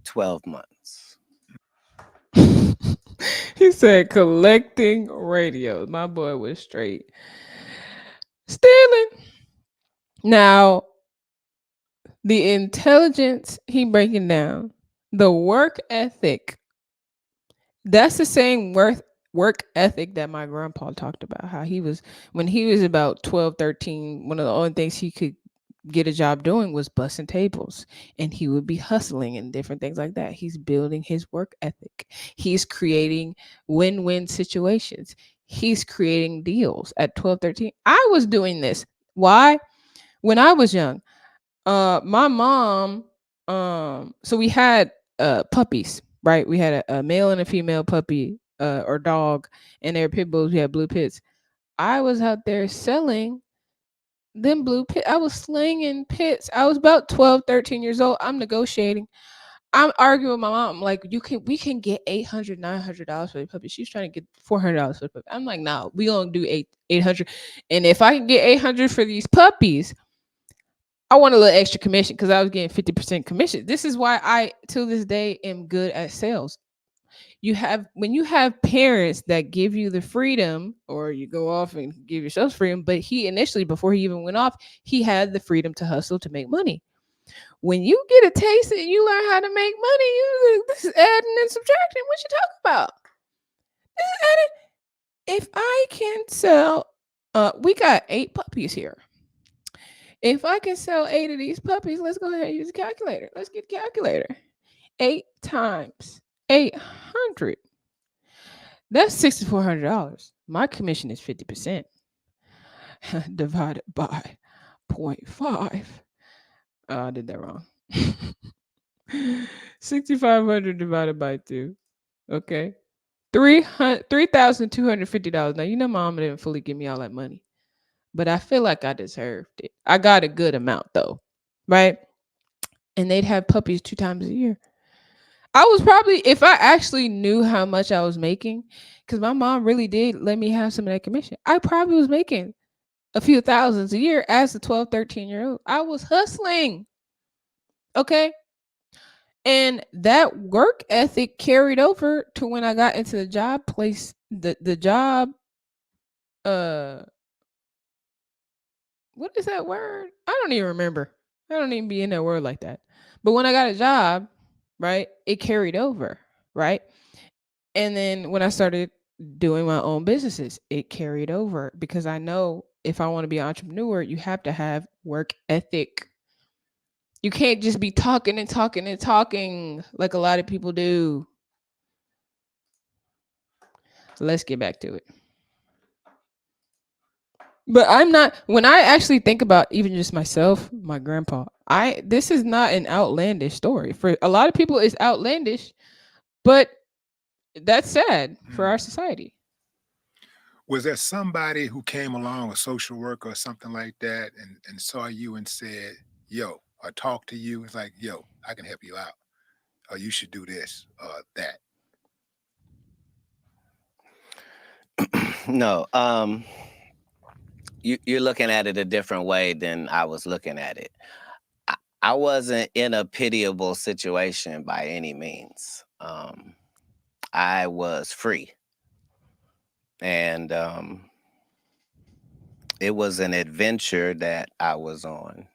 12 months. He said collecting radios. My boy was straight stealing. Now, the intelligence he breaking down, the work ethic. That's the same work ethic that my grandpa talked about. How he was when he was about 12, 13. One of the only things he could get a job doing was bussing tables, and he would be hustling and different things like that. He's building his work ethic. He's creating win-win situations. He's creating deals at 12, 13. I was doing this. Why? When I was young, my mom, so we had puppies, right? We had a male and a female puppy or dog, and they're pit bulls. We had blue pits. I was out there selling them blue pit. I was slinging pits. I was about 12, 13 years old. I'm negotiating. I'm arguing with my mom. Like, we can get $800, $900 for the puppy. She's trying to get $400 for the puppy. I'm like, nah, we gonna do 800. And if I can get 800 for these puppies, I want a little extra commission because I was getting 50% commission. This is why I, to this day, am good at sales. When you have parents that give you the freedom, or you go off and give yourself freedom, but he initially, before he even went off, he had the freedom to hustle to make money. When you get a taste and you learn how to make money, this is adding and subtracting. What you talk about? This is adding. If I can sell, we got 8 puppies here. If I can sell 8 of these puppies, let's go ahead and use a calculator. Let's get a calculator. 8 times 800. That's $6,400. My commission is 50%. Divided by 0.5. I did that wrong. 6,500 divided by 2. Okay. $3,250. Now, you know, mom didn't fully give me all that money, but I feel like I deserved it. I got a good amount though, right? And they'd have puppies 2 times a year. I was probably, if I actually knew how much I was making, because my mom really did let me have some of that commission, I probably was making a few thousands a year as a 12, 13-year-old. I was hustling. Okay. And that work ethic carried over to when I got into the job place, the job, what is that word? I don't even remember. I don't even be in that word like that. But when I got a job, right, it carried over, right? And then when I started doing my own businesses, it carried over because I know if I want to be an entrepreneur, you have to have work ethic. You can't just be talking and talking and talking like a lot of people do. Let's get back to it. But I'm not, when I actually think about even just myself, my grandpa, this is not an outlandish story. For a lot of people it's outlandish, but that's sad for our society. Was there somebody who came along, a social worker or something like that, and saw you and said, yo, or talked to you? It's like, yo, I can help you out. Or you should do this or that. No. You're looking at it a different way than I was looking at it. I wasn't in a pitiable situation by any means. I was free. And it was an adventure that I was on.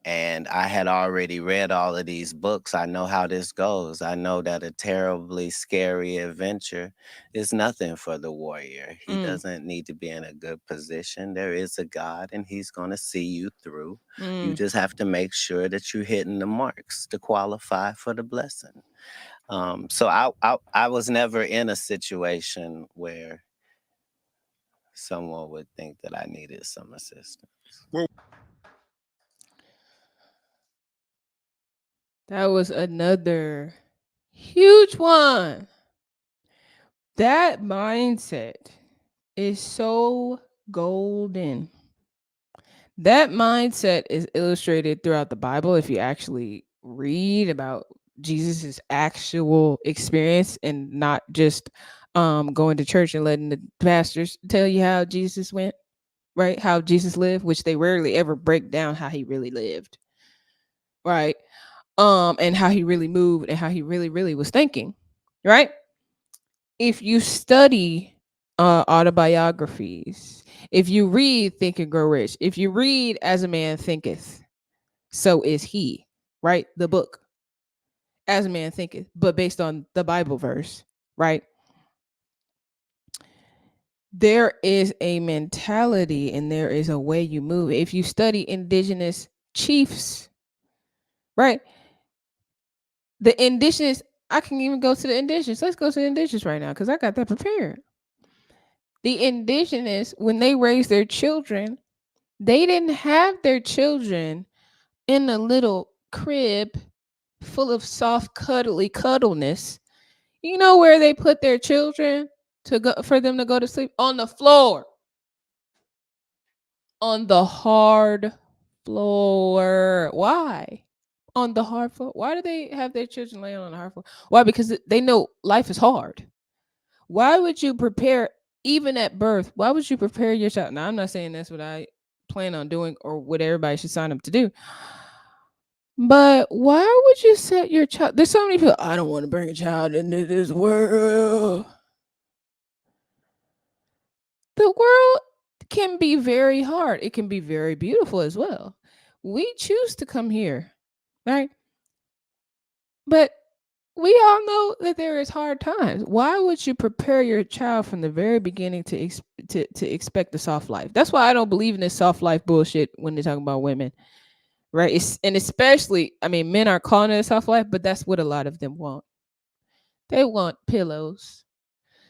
And I had already read all of these books. I know how this goes. I know that a terribly scary adventure is nothing for the warrior. He doesn't need to be in a good position. There is a God, and he's going to see you through. You just have to make sure that you're hitting the marks to qualify for the blessing. So I was never in a situation where someone would think that I needed some assistance. Well, That was another huge one. That mindset is so golden. That mindset is illustrated throughout the Bible if you actually read about Jesus's actual experience and not just going to church and letting the pastors tell you how Jesus went, right? How Jesus lived, which they rarely ever break down how he really lived. Right? And how he really moved and how he really was thinking, right? If you study autobiographies, if you read Think and Grow Rich, if you read As a Man Thinketh, So Is He, right? The book, As a Man Thinketh, but based on the Bible verse, right? There is a mentality and there is a way you move. If you study indigenous chiefs, right? The indigenous, I can even go to the indigenous. Let's go to the indigenous right now because I got that prepared. The indigenous, when they raised their children, they didn't have their children in a little crib full of soft, cuddly cuddleness. You know where they put their children to go for them to go to sleep? On the floor. On the hard floor. Why? On the hard floor. Why do they have their children laying on the hard floor? Why? Because they know life is hard. Why would you prepare, even at birth? Why would you prepare your child? Now, I'm not saying that's what I plan on doing or what everybody should sign up to do. But why would you set your child? There's so many people. I don't want to bring a child into this world. The world can be very hard. It can be very beautiful as well. We choose to come here, right? But we all know that there is hard times. Why would you prepare your child from the very beginning to expect a soft life? That's why I don't believe in this soft life bullshit when they talk about women, right? And especially, I mean, men are calling it a soft life, but that's what a lot of them want. They want pillows.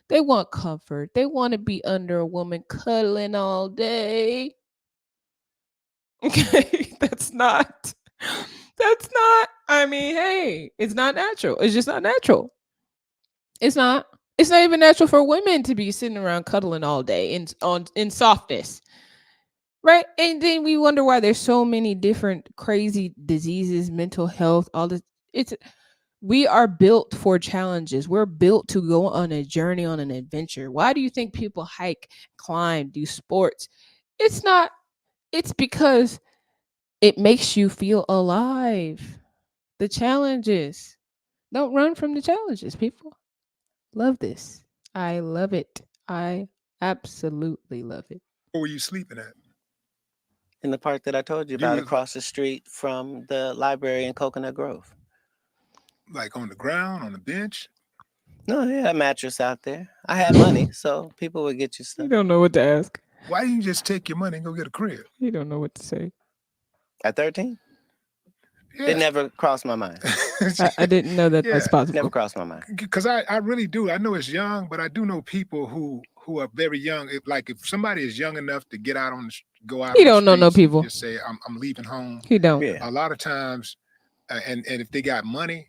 They want comfort. They want to be under a woman cuddling all day. Okay, I mean, hey, it's not natural. It's just not natural. It's not even natural for women to be sitting around cuddling all day in softness. Right? And then we wonder why there's so many different crazy diseases, mental health, all this. We are built for challenges. We're built to go on a journey, on an adventure. Why do you think people hike, climb, do sports? It's because it makes you feel alive. The challenges. Don't run from the challenges, people. Love this. I love it. I absolutely love it. Where were you sleeping at? In the park that I told you about, across the street from the library in Coconut Grove. Like on the ground, on the bench? No, they had a mattress out there. I had money, so people would get you stuff. You don't know what to ask. Why didn't you just take your money and go get a crib? You don't know what to say. At 13? Yeah. It never crossed my mind. I didn't know that that's possible. Never crossed my mind. Because I really do. I know it's young, but I do know people who are very young. If somebody is young enough to get out go out. He don't know no people. Just say I'm leaving home. He don't. Yeah. A lot of times, and if they got money,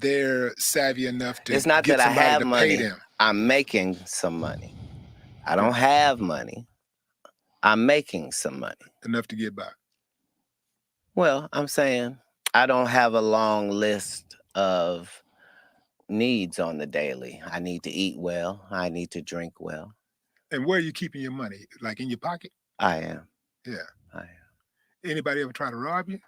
they're savvy enough to. It's not get that I have to money. Pay them. I'm making some money. I don't have money. I'm making some money. Enough to get by. Well, I'm saying I don't have a long list of needs on the daily. I need to eat well. I need to drink well. And where are you keeping your money? Like in your pocket? I am. Yeah. I am. Anybody ever try to rob you?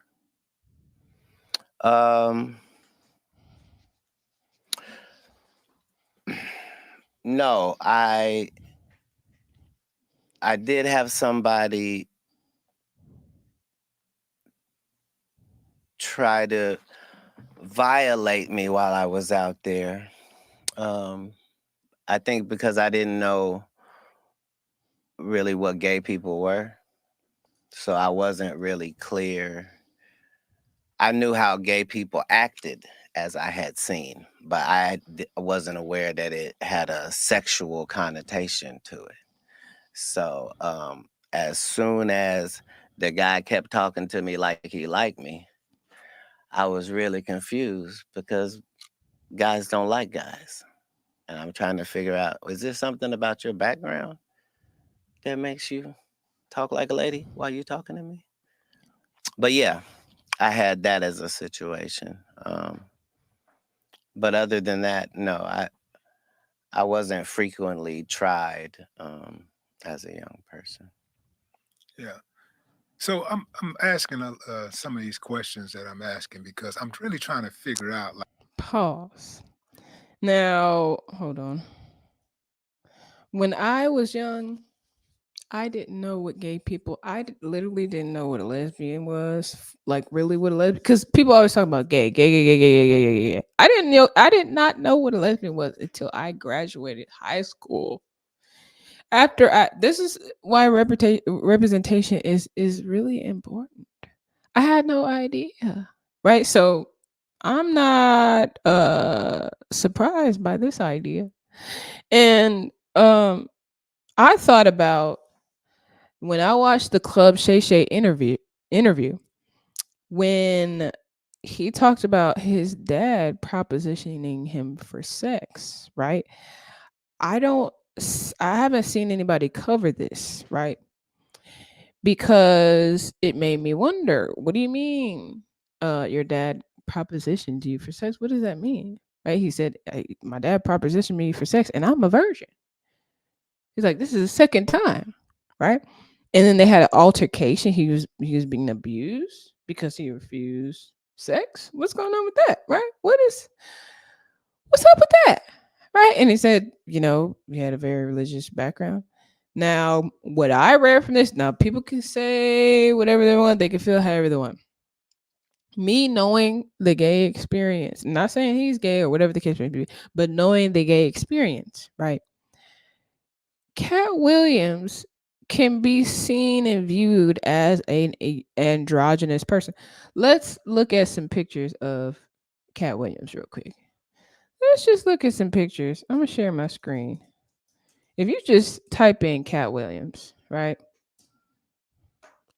No, I did have somebody try to violate me while I was out there. I think because I didn't know really what gay people were. So I wasn't really clear. I knew how gay people acted as I had seen, but I wasn't aware that it had a sexual connotation to it. So as soon as the guy kept talking to me like he liked me, I was really confused because guys don't like guys. And I'm trying to figure out, is there something about your background that makes you talk like a lady while you're talking to me? But yeah, I had that as a situation. But other than that, no, I wasn't frequently tried as a young person. Yeah. So I'm asking some of these questions that I'm asking because I'm really trying to figure out. Pause. Now, hold on. When I was young, I didn't know what gay people. Literally didn't know what a lesbian was. Like really, what a lesbian? Because people always talk about gay. I didn't know. I did not know what a lesbian was until I graduated high school. This is why representation is really important. I had no idea. Right. So I'm not surprised by this idea. And I thought about when I watched the Club Shay interview when he talked about his dad propositioning him for sex, right? I haven't seen anybody cover this, right? Because it made me wonder, what do you mean your dad propositioned you for sex? What does that mean? Right? He said, my dad propositioned me for sex and I'm a virgin. He's like, this is the second time, right? And then they had an altercation. He was being abused because he refused sex. What's going on with that, right? What's up with that, right? And he said, he had a very religious background. Now, what I read from this, now people can say whatever they want, they can feel however they want. Me knowing the gay experience, not saying he's gay or whatever the case may be, but knowing the gay experience, right? Katt Williams can be seen and viewed as an androgynous person. Let's look at some pictures of Katt Williams real quick. Let's just look at some pictures. I'm gonna share my screen. If you just type in Katt Williams, right,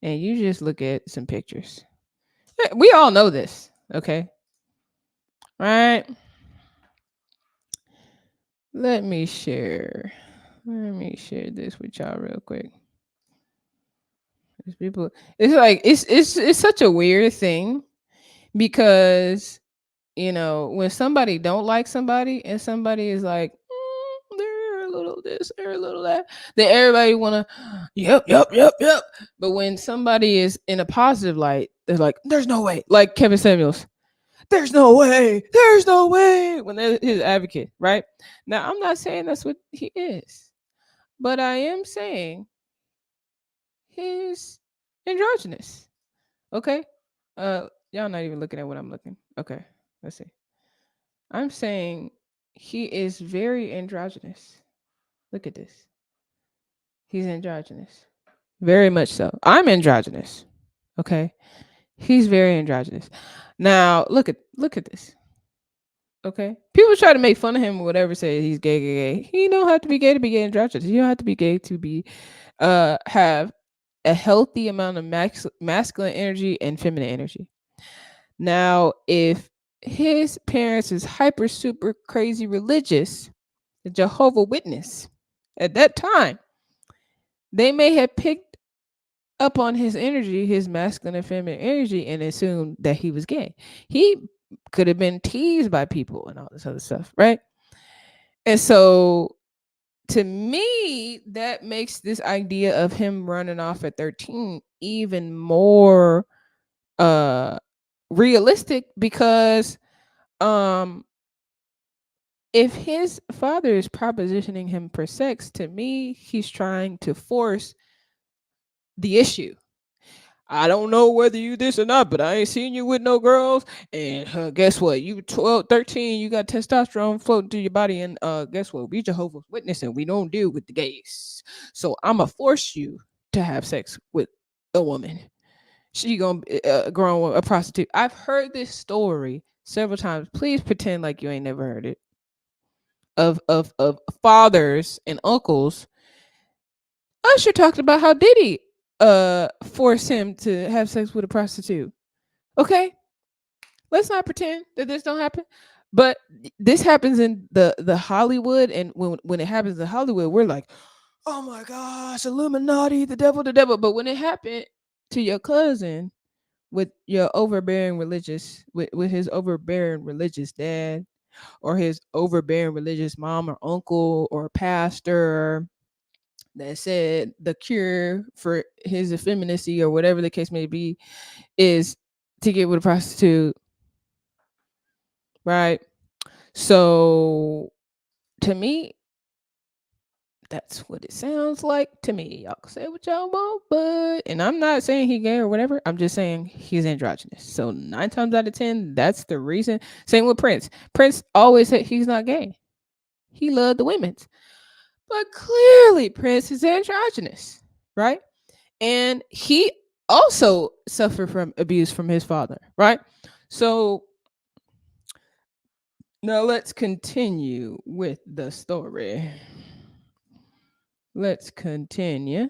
and you just look at some pictures, we all know this, okay? Right? Let me share this with y'all real quick. There's people. It's like it's such a weird thing because when somebody don't like somebody and somebody is like, they're a little this, they're a little that, then everybody wanna, yep, yep, yep, yep. But when somebody is in a positive light, they're like, there's no way. Like Kevin Samuels, there's no way, there's no way. When they're his advocate, right? Now I'm not saying that's what he is, but I am saying he's androgynous. Okay. Y'all not even looking at what I'm looking. Okay. Let's see. I'm saying he is very androgynous. Look at this. He's androgynous. Very much so. I'm androgynous. Okay. He's very androgynous. Now look at this. Okay. People try to make fun of him or whatever, say he's gay, gay, gay. He don't have to be gay to be gay androgynous. You don't have to be gay to be have a healthy amount of masculine energy and feminine energy. Now, if his parents is hyper super crazy religious, the Jehovah Witness, at that time, they may have picked up on his energy, his masculine and feminine energy, and assumed that he was gay. He could have been teased by people and all this other stuff, right? And so to me, that makes this idea of him running off at 13 even more realistic because if his father is propositioning him for sex, to me, he's trying to force the issue. I don't know whether you this or not, but I ain't seen you with no girls. And guess what? You 12, 13, you got testosterone floating through your body. And guess what? We Jehovah's Witness and we don't deal with the gays. So I'm going to force you to have sex with a woman. She going to grow a prostitute. I've heard this story several times. Please pretend like you ain't never heard it. Of fathers and uncles. Usher talked about how Diddy forced him to have sex with a prostitute. Okay, let's not pretend that this don't happen. But this happens in the Hollywood, and when it happens in Hollywood, we're like, oh my gosh, Illuminati, the devil, the devil. But when it happened to your cousin with your overbearing religious, with his overbearing religious dad, or his overbearing religious mom or uncle or pastor that said the cure for his effeminacy or whatever the case may be is to get with a prostitute, right? So to me, that's what it sounds like to me. Y'all can say what y'all want, but and I'm not saying he gay or whatever. I'm just saying he's androgynous. So 9 times out of 10, that's the reason. Same with Prince. Prince always said he's not gay. He loved the women's. But clearly Prince is androgynous, right? And he also suffered from abuse from his father, right? So now let's continue with the story. Let's continue.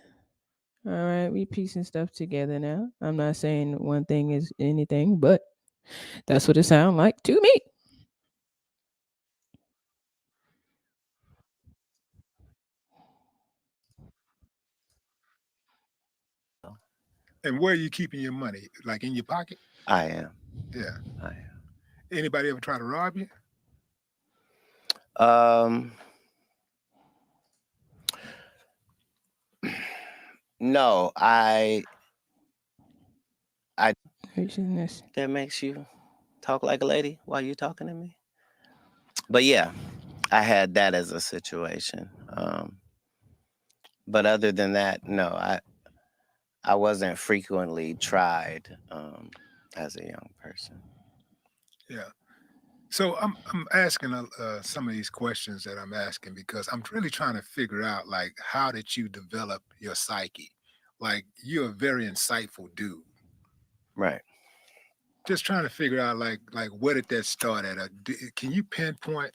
All right, we piecing stuff together now. I'm not saying one thing is anything, but That's what it sounds like to me. And where are you keeping your money? Like in your pocket? I am. Yeah. I am. Anybody ever try to rob you? No, Indigenous. that makes you talk like a lady while you talking to me. But yeah, I had that as a situation. But other than that, no, I wasn't frequently tried as a young person. Yeah. So I'm asking some of these questions that I'm asking because I'm really trying to figure out like how did you develop your psyche? Like you're a very insightful dude. Right. Just trying to figure out like where did that start at? Can you pinpoint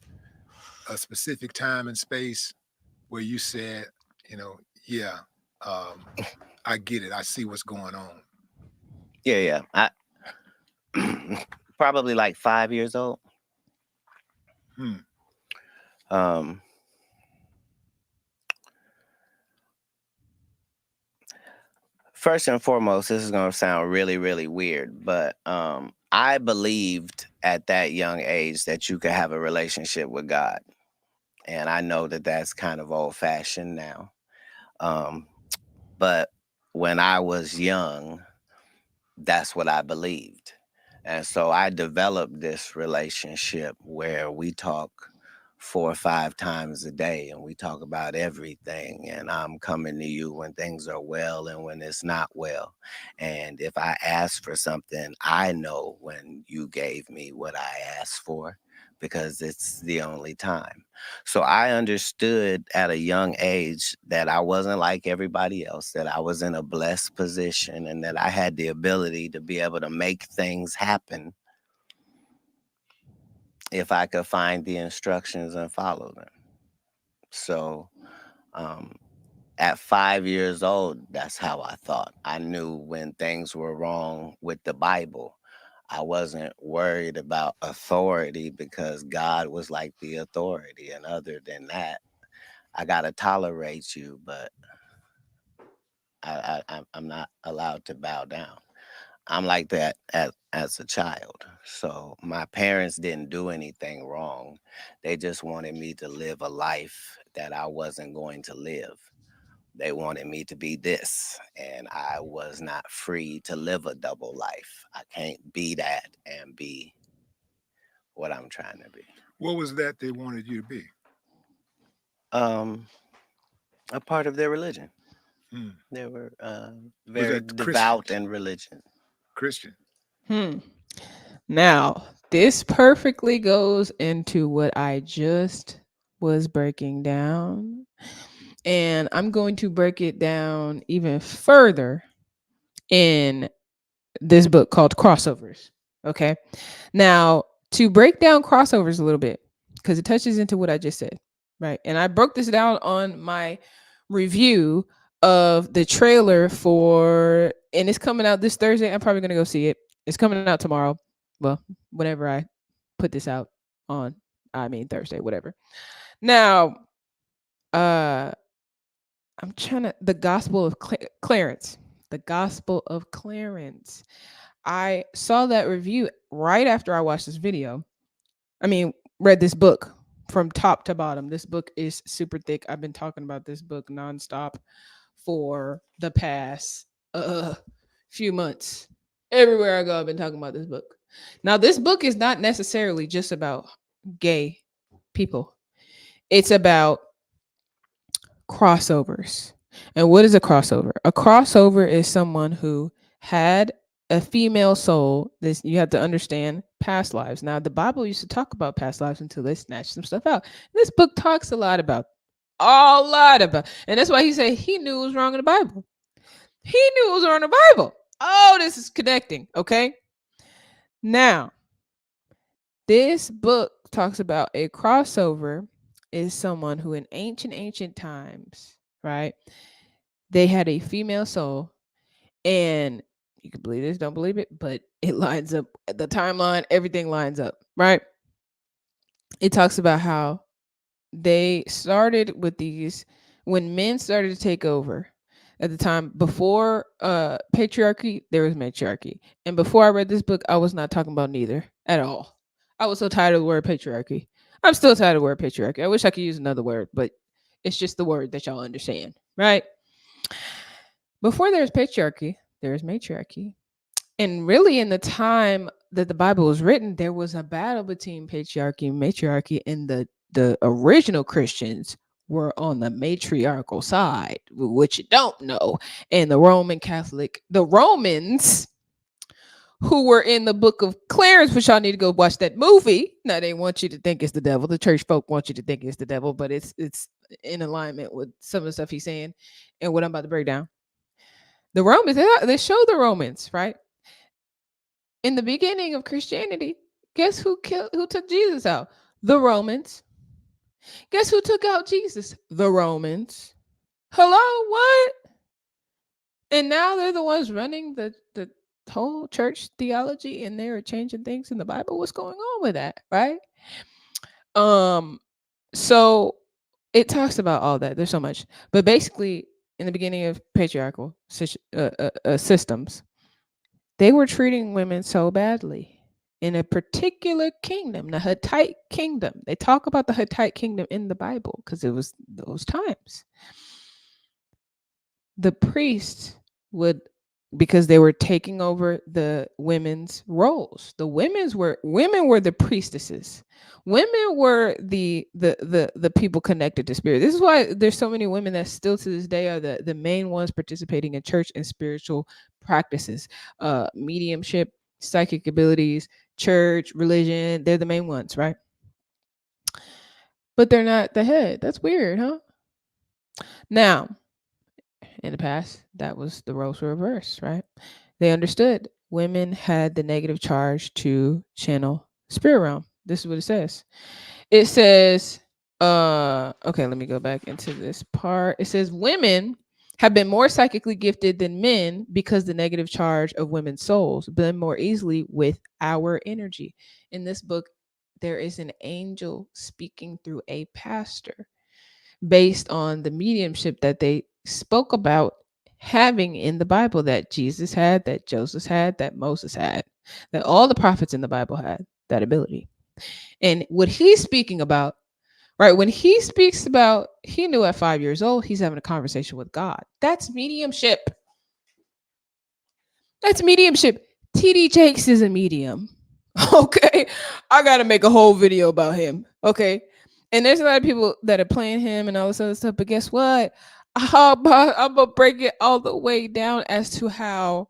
a specific time and space where you said, you know, yeah, I get it. I see what's going on. Yeah, yeah. I probably like 5 years old. Hmm. Um, First and foremost, this is gonna sound really, really weird, but I believed at that young age that you could have a relationship with God, and I know that that's kind of old fashioned now. Um, but when I was young, that's what I believed. And so I developed this relationship where we talk 4 or 5 times a day and we talk about everything. And I'm coming to you when things are well and when it's not well. And if I ask for something, I know when you gave me what I asked for because it's the only time. So I understood at a young age that I wasn't like everybody else, that I was in a blessed position and that I had the ability to be able to make things happen if I could find the instructions and follow them. So um, at 5 years old, that's how I thought. I knew when things were wrong with the Bible. I wasn't worried about authority because God was like the authority. And other than that, I got to tolerate you, but I'm not allowed to bow down. I'm like that as a child. So my parents didn't do anything wrong. They just wanted me to live a life that I wasn't going to live. They wanted me to be this, and I was not free to live a double life. I can't be that and be what I'm trying to be. What was that they wanted you to be? Um, a part of their religion. Hmm. They were Was very that Christian? devout in religion. Christian. Hmm. Now, this perfectly goes into what I just was breaking down. And I'm going to break it down even further in this book called Crossovers. Okay. Now, to break down crossovers a little bit, because it touches into what I just said, right? And I broke this down on my review of the trailer for, and it's coming out this Thursday. I'm probably going to go see it. It's coming out tomorrow. Well, whenever I put this out on, I mean, Thursday, whatever. Now, I'm trying to, the Gospel of Clarence. The Gospel of Clarence. I saw that review right after I watched this video. I mean, read this book from top to bottom. This book is super thick. I've been talking about this book nonstop for the past few months. Everywhere I go, I've been talking about this book. Now, this book is not necessarily just about gay people. It's about crossovers. And what is a crossover? A crossover is someone who had a female soul. This you have to understand past lives. Now, the Bible used to talk about past lives until they snatched some stuff out. This book talks and that's why he said he knew it was wrong in the Bible. He knew it was wrong in the Bible. Oh, this is connecting. Okay. Now, this book talks about a crossover is someone who in ancient times, right? They had a female soul and You can believe this, don't believe it, but it lines up. The timeline, everything lines up, right? It talks about how they started with these when men started to take over. At the time before patriarchy, there was matriarchy. And before I read this book, I was not talking about neither at all. I was so tired of the word patriarchy. I'm still tired of the word patriarchy. I wish I could use another word, but it's just the word that y'all understand, right? Before there's patriarchy, there's matriarchy. And really, in the time that the Bible was written, there was a battle between patriarchy and matriarchy, and the original Christians were on the matriarchal side, which you don't know. And the Romans who were in the book of Clarence, which y'all need to go watch that movie. Now, they want you to think it's the devil. The church folk want you to think it's the devil, but it's in alignment with some of the stuff he's saying and what I'm about to break down. The Romans, they show the Romans, right? In the beginning of Christianity, guess who took Jesus out? The Romans. Guess who took out Jesus? The Romans. Hello, what? And now they're the ones running the whole church theology, and they're changing things in the Bible. What's going on with that, right? So it talks about all that. There's so much, but basically, in the beginning of patriarchal systems, they were treating women so badly in a particular kingdom, the Hittite kingdom. They talk about the Hittite kingdom in the Bible because it was those times. The priests would, because they were taking over the women's roles. The women were the priestesses. Women were the people connected to spirit. This is why there's so many women that still to this day are the main ones participating in church and spiritual practices, mediumship, psychic abilities, church, religion. They're the main ones, right? But they're not the head. That's weird, huh? Now, in the past, that was the roles were reversed, right? They understood women had the negative charge to channel spirit realm. This is what it says. It says, okay, let me go back into this part. It says women have been more psychically gifted than men because the negative charge of women's souls blend more easily with our energy. In this book, there is an angel speaking through a pastor based on the mediumship that they spoke about having in the Bible, that Jesus had, that Joseph had, that Moses had, that all the prophets in the Bible had that ability. And what he's speaking about, right, when he speaks about, he knew at 5 years old, he's having a conversation with God. That's mediumship. That's mediumship. TD Jakes is a medium. Okay. I got to make a whole video about him. Okay. And there's a lot of people that are playing him and all this other stuff. But guess what? I'm going to break it all the way down as to how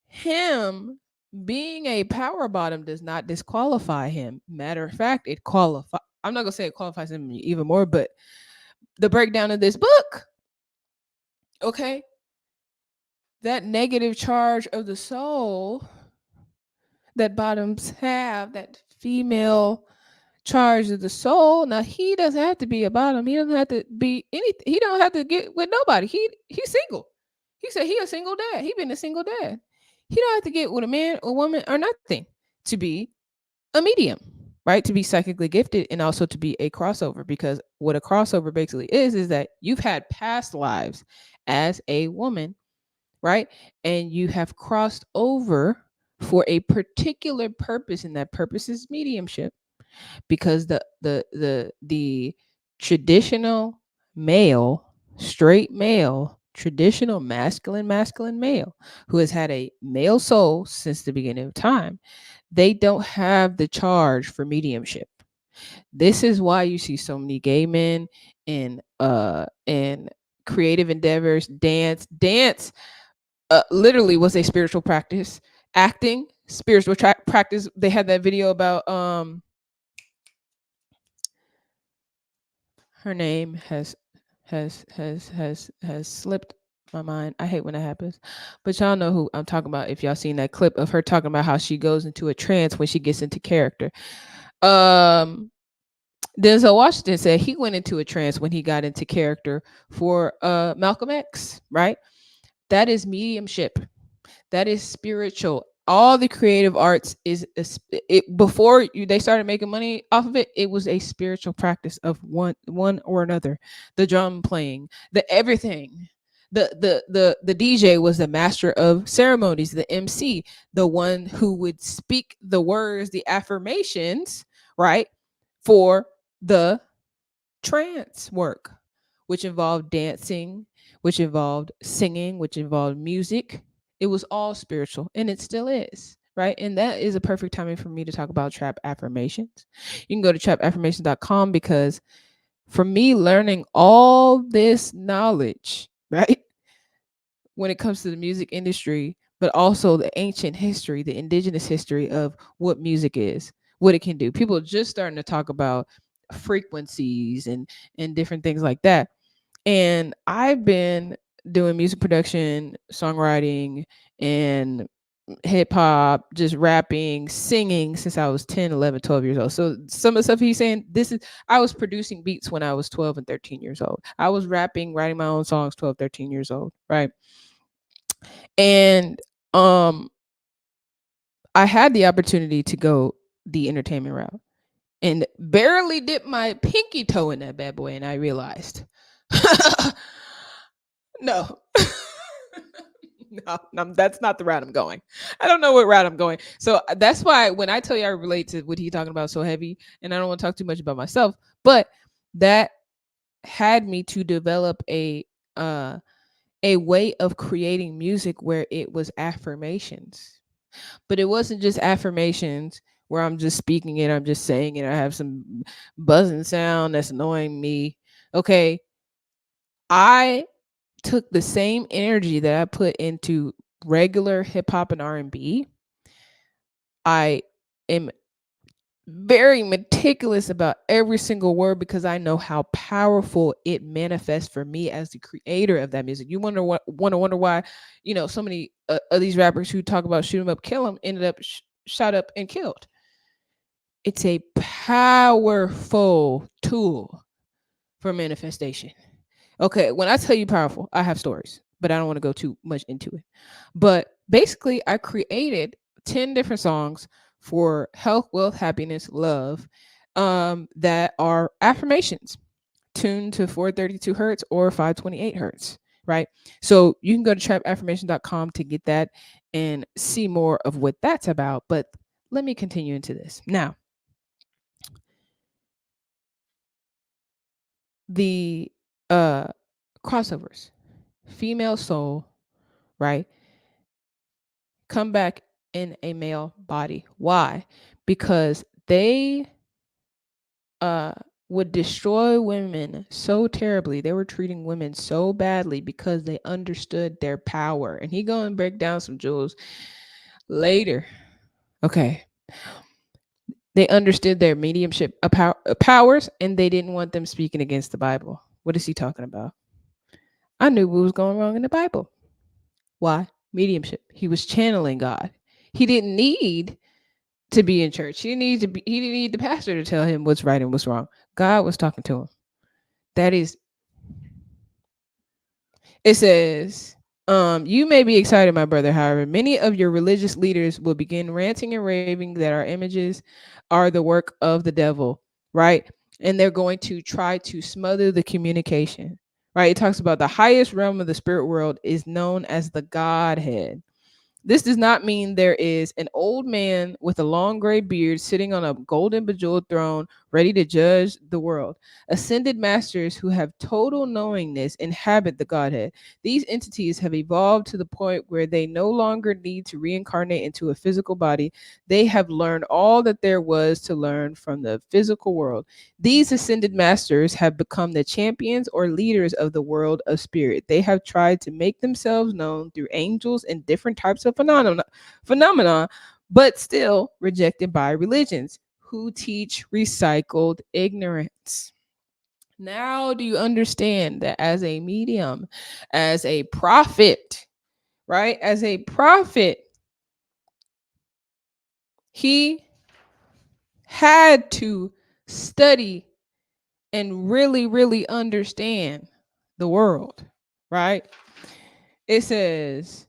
him being a power bottom does not disqualify him. Matter of fact, it qualifies. I'm not going to say it qualifies him even more, but the breakdown of this book, okay, that negative charge of the soul that bottoms have, that female charge of the soul. Now, he doesn't have to be a bottom. He doesn't have to be anything. He don't have to get with nobody. He's single. He said he a single dad. He been a single dad. He don't have to get with a man or woman or nothing to be a medium, right? To be psychically gifted and also to be a crossover. Because what a crossover basically is that you've had past lives as a woman, right? And you have crossed over for a particular purpose, and that purpose is mediumship. Because the traditional male, straight male, traditional masculine male who has had a male soul since the beginning of time, they don't have the charge for mediumship. This is why you see so many gay men in creative endeavors, dance literally was a spiritual practice. Acting, spiritual practice. They had that video about her name has slipped my mind. I hate when that happens, but y'all know who I'm talking about if y'all seen that clip of her talking about how she goes into a trance when she gets into character. Denzel Washington said he went into a trance when he got into character for Malcolm X, right? That is mediumship. That is spiritual. All the creative arts is before they started making money off of it. It was a spiritual practice of one or another. The drum playing, the everything. The DJ was the master of ceremonies. The MC, the one who would speak the words, the affirmations, right, for the trance work, which involved dancing, which involved singing, which involved music. It was all spiritual, and it still is, right? And that is a perfect timing for me to talk about trap affirmations. You can go to trapaffirmations.com because for me, learning all this knowledge, right, when it comes to the music industry, but also the ancient history, the indigenous history of what music is, what it can do. People are just starting to talk about frequencies and different things like that. And I've been doing music production, songwriting, and hip hop, just rapping, singing since I was 10, 11, 12 years old. So some of the stuff he's saying, I was producing beats when I was 12 and 13 years old. I was rapping, writing my own songs 12, 13 years old, right? And I had the opportunity to go the entertainment route and barely dipped my pinky toe in that bad boy, and I realized no. No, that's not the route I'm going. I don't know what route I'm going. So that's why when I tell you I relate to what he's talking about so heavy, and I don't want to talk too much about myself, but that had me to develop a way of creating music where it was affirmations. But it wasn't just affirmations where I'm just speaking it, I'm just saying it, I have some buzzing sound that's annoying me. Okay. I took the same energy that I put into regular hip hop and R&B. I am very meticulous about every single word because I know how powerful it manifests for me as the creator of that music. You wonder why, so many of these rappers who talk about shoot 'em up, kill 'em ended up shot up and killed. It's a powerful tool for manifestation. Okay, when I tell you powerful, I have stories, but I don't want to go too much into it. But basically, I created 10 different songs for health, wealth, happiness, love, that are affirmations tuned to 432 hertz or 528 hertz, right? So you can go to trapaffirmation.com to get that and see more of what that's about. But let me continue into this. Now, the crossovers, female soul, right, come back in a male body. Why? Because they would destroy women so terribly. They were treating women so badly because they understood their power. And he gonna break down some jewels later. Okay. They understood their mediumship powers, and they didn't want them speaking against the Bible. What is he talking about? I knew what was going wrong in the Bible. Why? Mediumship. He was channeling God. He didn't need to be in church. He didn't need the pastor to tell him what's right and what's wrong. God was talking to him. That is, it says, you may be excited, my brother. However, many of your religious leaders will begin ranting and raving that our images are the work of the devil, right? And they're going to try to smother the communication, right? It talks about the highest realm of the spirit world is known as the Godhead. This does not mean there is an old man with a long gray beard sitting on a golden bejeweled throne, ready to judge the world. Ascended masters who have total knowingness inhabit the Godhead. These entities have evolved to the point where they no longer need to reincarnate into a physical body. They have learned all that there was to learn from the physical world. These ascended masters have become the champions or leaders of the world of spirit. They have tried to make themselves known through angels and different types of phenomena, but still rejected by religions who teach recycled ignorance. Now, do you understand that as a medium, as a prophet, right? As a prophet, he had to study and really, really understand the world, right? It says,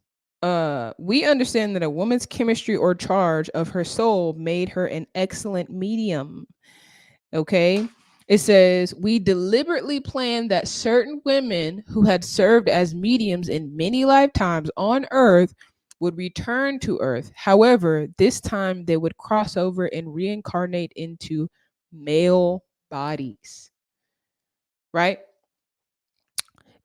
we understand that a woman's chemistry or charge of her soul made her an excellent medium. Okay. It says, we deliberately planned that certain women who had served as mediums in many lifetimes on Earth would return to Earth. However, this time they would cross over and reincarnate into male bodies. Right?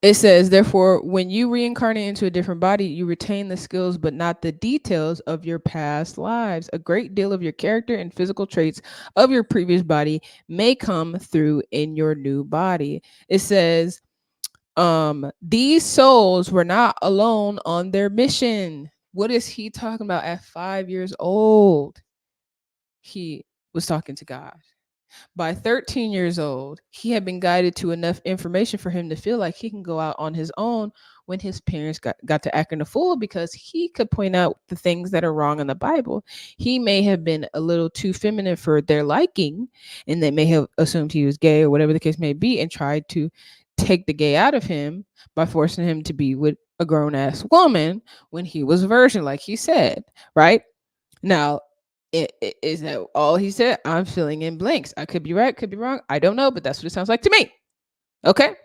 It says, therefore, when you reincarnate into a different body, you retain the skills but not the details of your past lives. A great deal of your character and physical traits of your previous body may come through in your new body. It says, these souls were not alone on their mission. What is he talking about? At 5 years old, he was talking to God. By 13 years old, he had been guided to enough information for him to feel like he can go out on his own when his parents got to acting a fool, because he could point out the things that are wrong in the Bible. He may have been a little too feminine for their liking, and they may have assumed he was gay or whatever the case may be, and tried to take the gay out of him by forcing him to be with a grown-ass woman when he was a virgin, like he said, right? Now, is that all he said? I'm filling in blanks. I could be right, could be wrong. I don't know, but that's what it sounds like to me. Okay.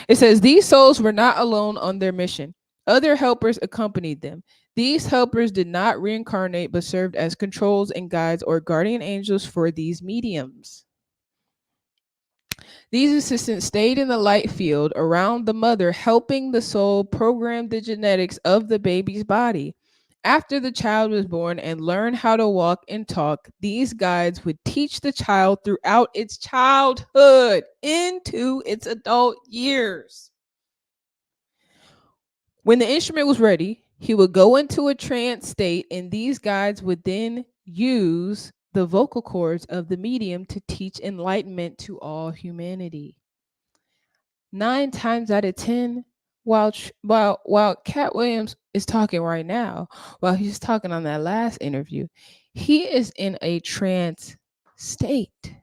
It says, these souls were not alone on their mission. Other helpers accompanied them. These helpers did not reincarnate, but served as controls and guides or guardian angels for these mediums. These assistants stayed in the light field around the mother, helping the soul program the genetics of the baby's body. After the child was born and learned how to walk and talk, these guides would teach the child throughout its childhood into its adult years. When the instrument was ready, he would go into a trance state, and these guides would then use the vocal cords of the medium to teach enlightenment to all humanity. 9 times out of 10, while Katt Williams is talking right now, while he's talking on that last interview, he is in a trance state.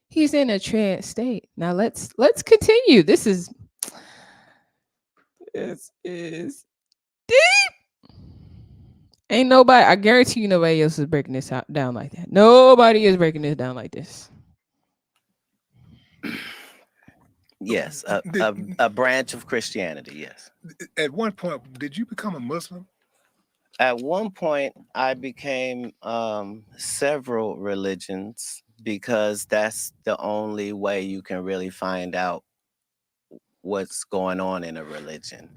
He's in a trance state. Now let's continue. This is deep. Ain't nobody, I guarantee you, nobody else is breaking this down like that. Nobody is breaking this down like this. Yes, a branch of Christianity, yes. At one point, did you become a Muslim? At one point, I became several religions, because that's the only way you can really find out what's going on in a religion.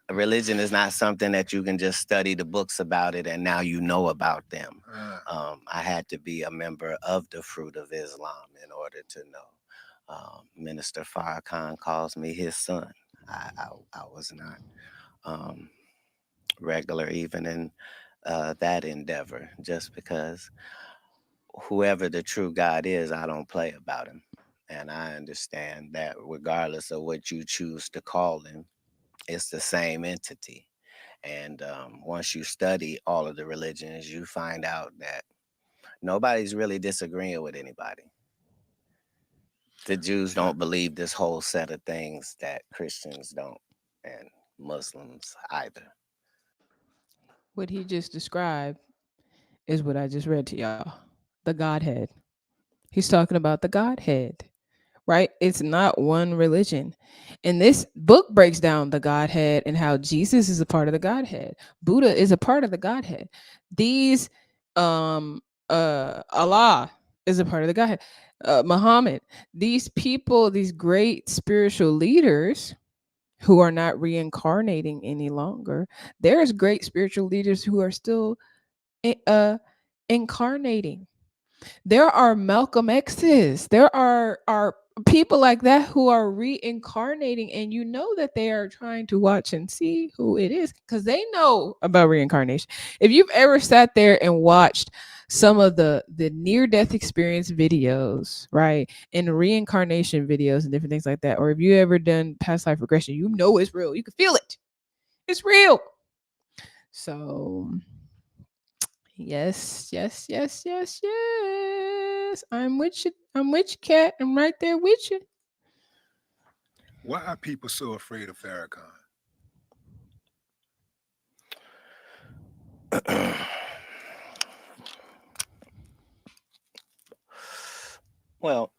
Religion is not something that you can just study the books about it and now you know about them. I had to be a member of the Fruit of Islam in order to know. Minister Farrakhan calls me his son. I was not regular even in that endeavor, just because whoever the true God is, I don't play about him. And I understand that regardless of what you choose to call him, it's the same entity. And once you study all of the religions, you find out that nobody's really disagreeing with anybody. The Jews don't believe this whole set of things that Christians don't, and Muslims either. What he just described is what I just read to y'all. The Godhead. He's talking about the Godhead, right? It's not one religion. And this book breaks down the Godhead and how Jesus is a part of the Godhead. Buddha is a part of the Godhead. These Allah is a part of the Godhead. Muhammad, these people, these great spiritual leaders who are not reincarnating any longer. There's great spiritual leaders who are still incarnating. There are Malcolm X's. There are people like that who are reincarnating, and you know that they are trying to watch and see who it is because they know about reincarnation. If you've ever sat there and watched some of the near-death experience videos, right, and reincarnation videos and different things like that, or if you ever done past life regression, you know it's real. You can feel it. It's real. So yes. I'm with you. I'm with you, Kat. I'm right there with you. Why are people so afraid of Farrakhan? Well,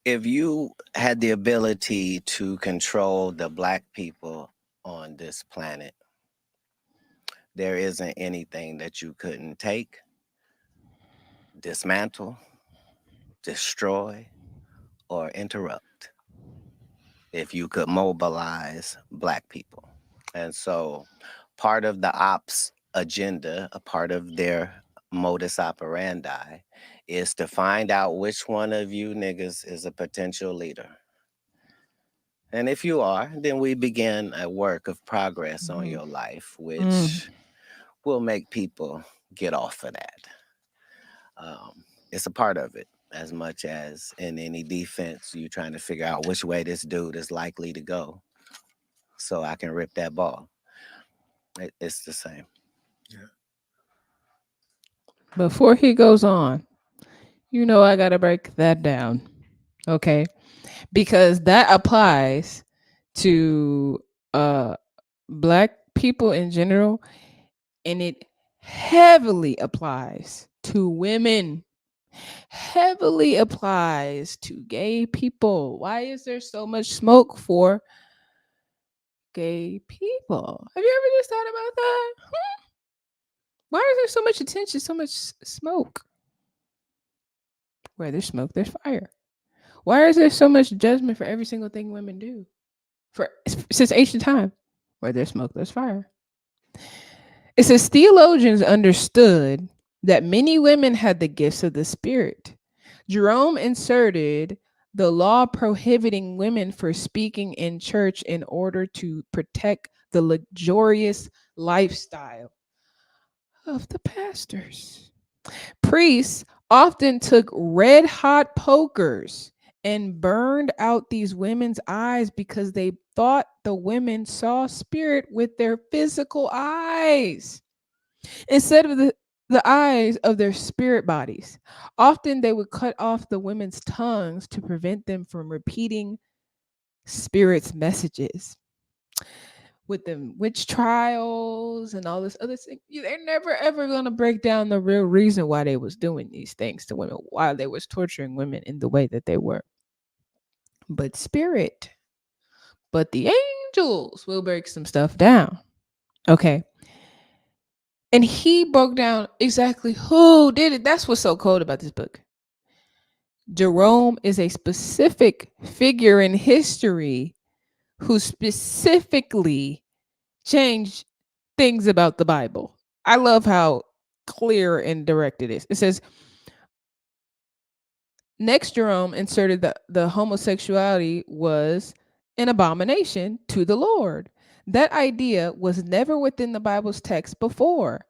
if you had the ability to control the black people on this planet, there isn't anything that you couldn't take, dismantle, destroy, or interrupt if you could mobilize black people. And so part of the ops agenda, a part of their modus operandi, is to find out which one of you niggas is a potential leader. And if you are, then we begin a work of progress on your life, which will make people get off of that. It's a part of it, as much as in any defense, you trying to figure out which way this dude is likely to go so I can rip that ball. It's the same. Yeah. Before he goes on, I got to break that down. Okay. Because that applies to black people in general, and it heavily applies to women, heavily applies to gay people. Why is there so much smoke for gay people? Have you ever just thought about that? Why is there so much attention, so much smoke? Where there's smoke, there's fire. Why is there so much judgment for every single thing women do? Since ancient time, where there's smoke, there's fire. It says theologians understood that many women had the gifts of the Spirit. Jerome inserted the law prohibiting women for speaking in church in order to protect the luxurious lifestyle of the pastors. Priests often took red hot pokers and burned out these women's eyes because they thought the women saw spirit with their physical eyes instead of the eyes of their spirit bodies. Often they would cut off the women's tongues to prevent them from repeating spirit's messages. With them witch trials and all this other thing, they're never ever going to break down the real reason why they was doing these things to women, why they was torturing women in the way that they were. But the angels will break some stuff down. Okay. And he broke down exactly who did it. That's what's so cold about this book. Jerome is a specific figure in history who specifically changed things about the Bible. I love how clear and direct it is. It says, next Jerome inserted that the homosexuality was an abomination to the Lord. That idea was never within the Bible's text before.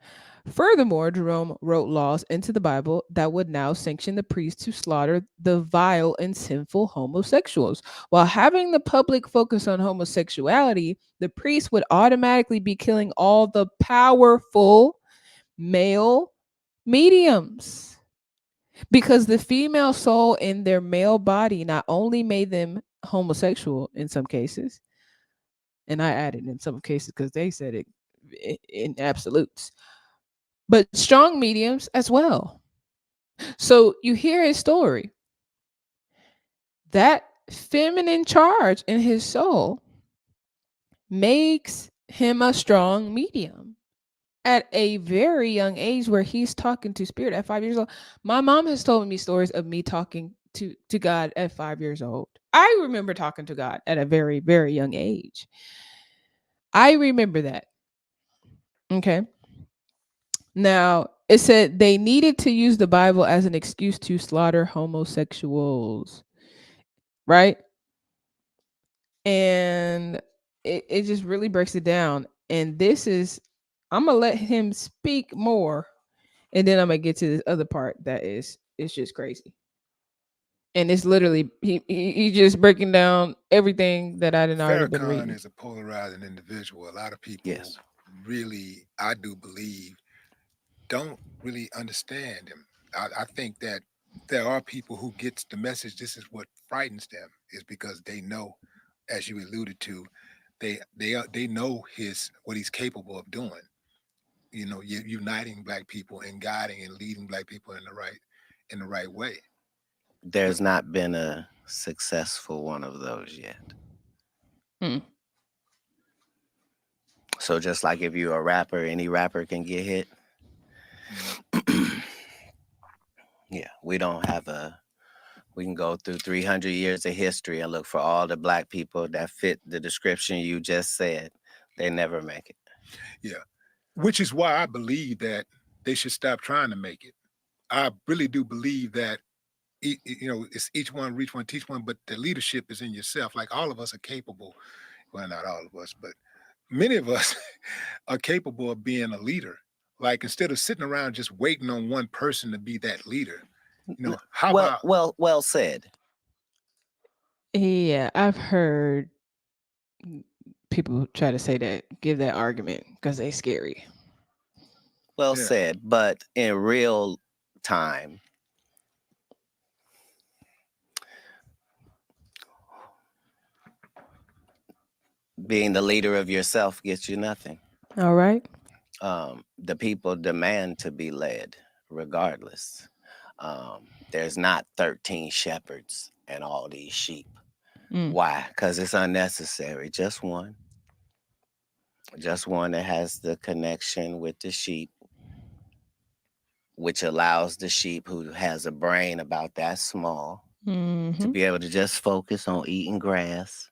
Furthermore, Jerome wrote laws into the Bible that would now sanction the priests to slaughter the vile and sinful homosexuals. While having the public focus on homosexuality, the priests would automatically be killing all the powerful male mediums. Because the female soul in their male body not only made them homosexual in some cases, and I added in some cases because they said it in absolutes, but strong mediums as well. So you hear his story. That feminine charge in his soul makes him a strong medium at a very young age, where he's talking to spirit at 5 years old. My mom has told me stories of me talking to God at 5 years old. I remember talking to God at a very, very young age. I remember that. Okay. Now, it said they needed to use the Bible as an excuse to slaughter homosexuals, right? And it just really breaks it down. And this is, I'm going to let him speak more, and then I'm going to get to this other part that is, it's just crazy. And it's literally, he just breaking down everything that I didn't already been Farrakhan reading. is a polarizing individual. A lot of people Yes. really, I do believe, don't really understand him. I think that there are people who gets the message. This is what frightens them, is because they know, as you alluded to, they know what he's capable of doing. Uniting black people and guiding and leading black people in the right way. There's not been a successful one of those yet. Mm. So just like if you're a rapper, any rapper can get hit. Yeah, we don't have we can go through 300 years of history and look for all the black people that fit the description you just said. They never make it. Yeah, which is why I believe that they should stop trying to make it. I really do believe that, it's each one reach one, teach one, but the leadership is in yourself. Like all of us are capable. Well, not all of us, but many of us are capable of being a leader. Like instead of sitting around just waiting on one person to be that leader, how about well said. Yeah, I've heard people try to say that, give that argument because they scary. Well Yeah. said, but in real time, being the leader of yourself gets you nothing. All right. The people demand to be led regardless. There's not 13 shepherds and all these sheep. Mm. Why? Because it's unnecessary. Just one that has the connection with the sheep, which allows the sheep who has a brain about that small to Mhm. be able to just focus on eating grass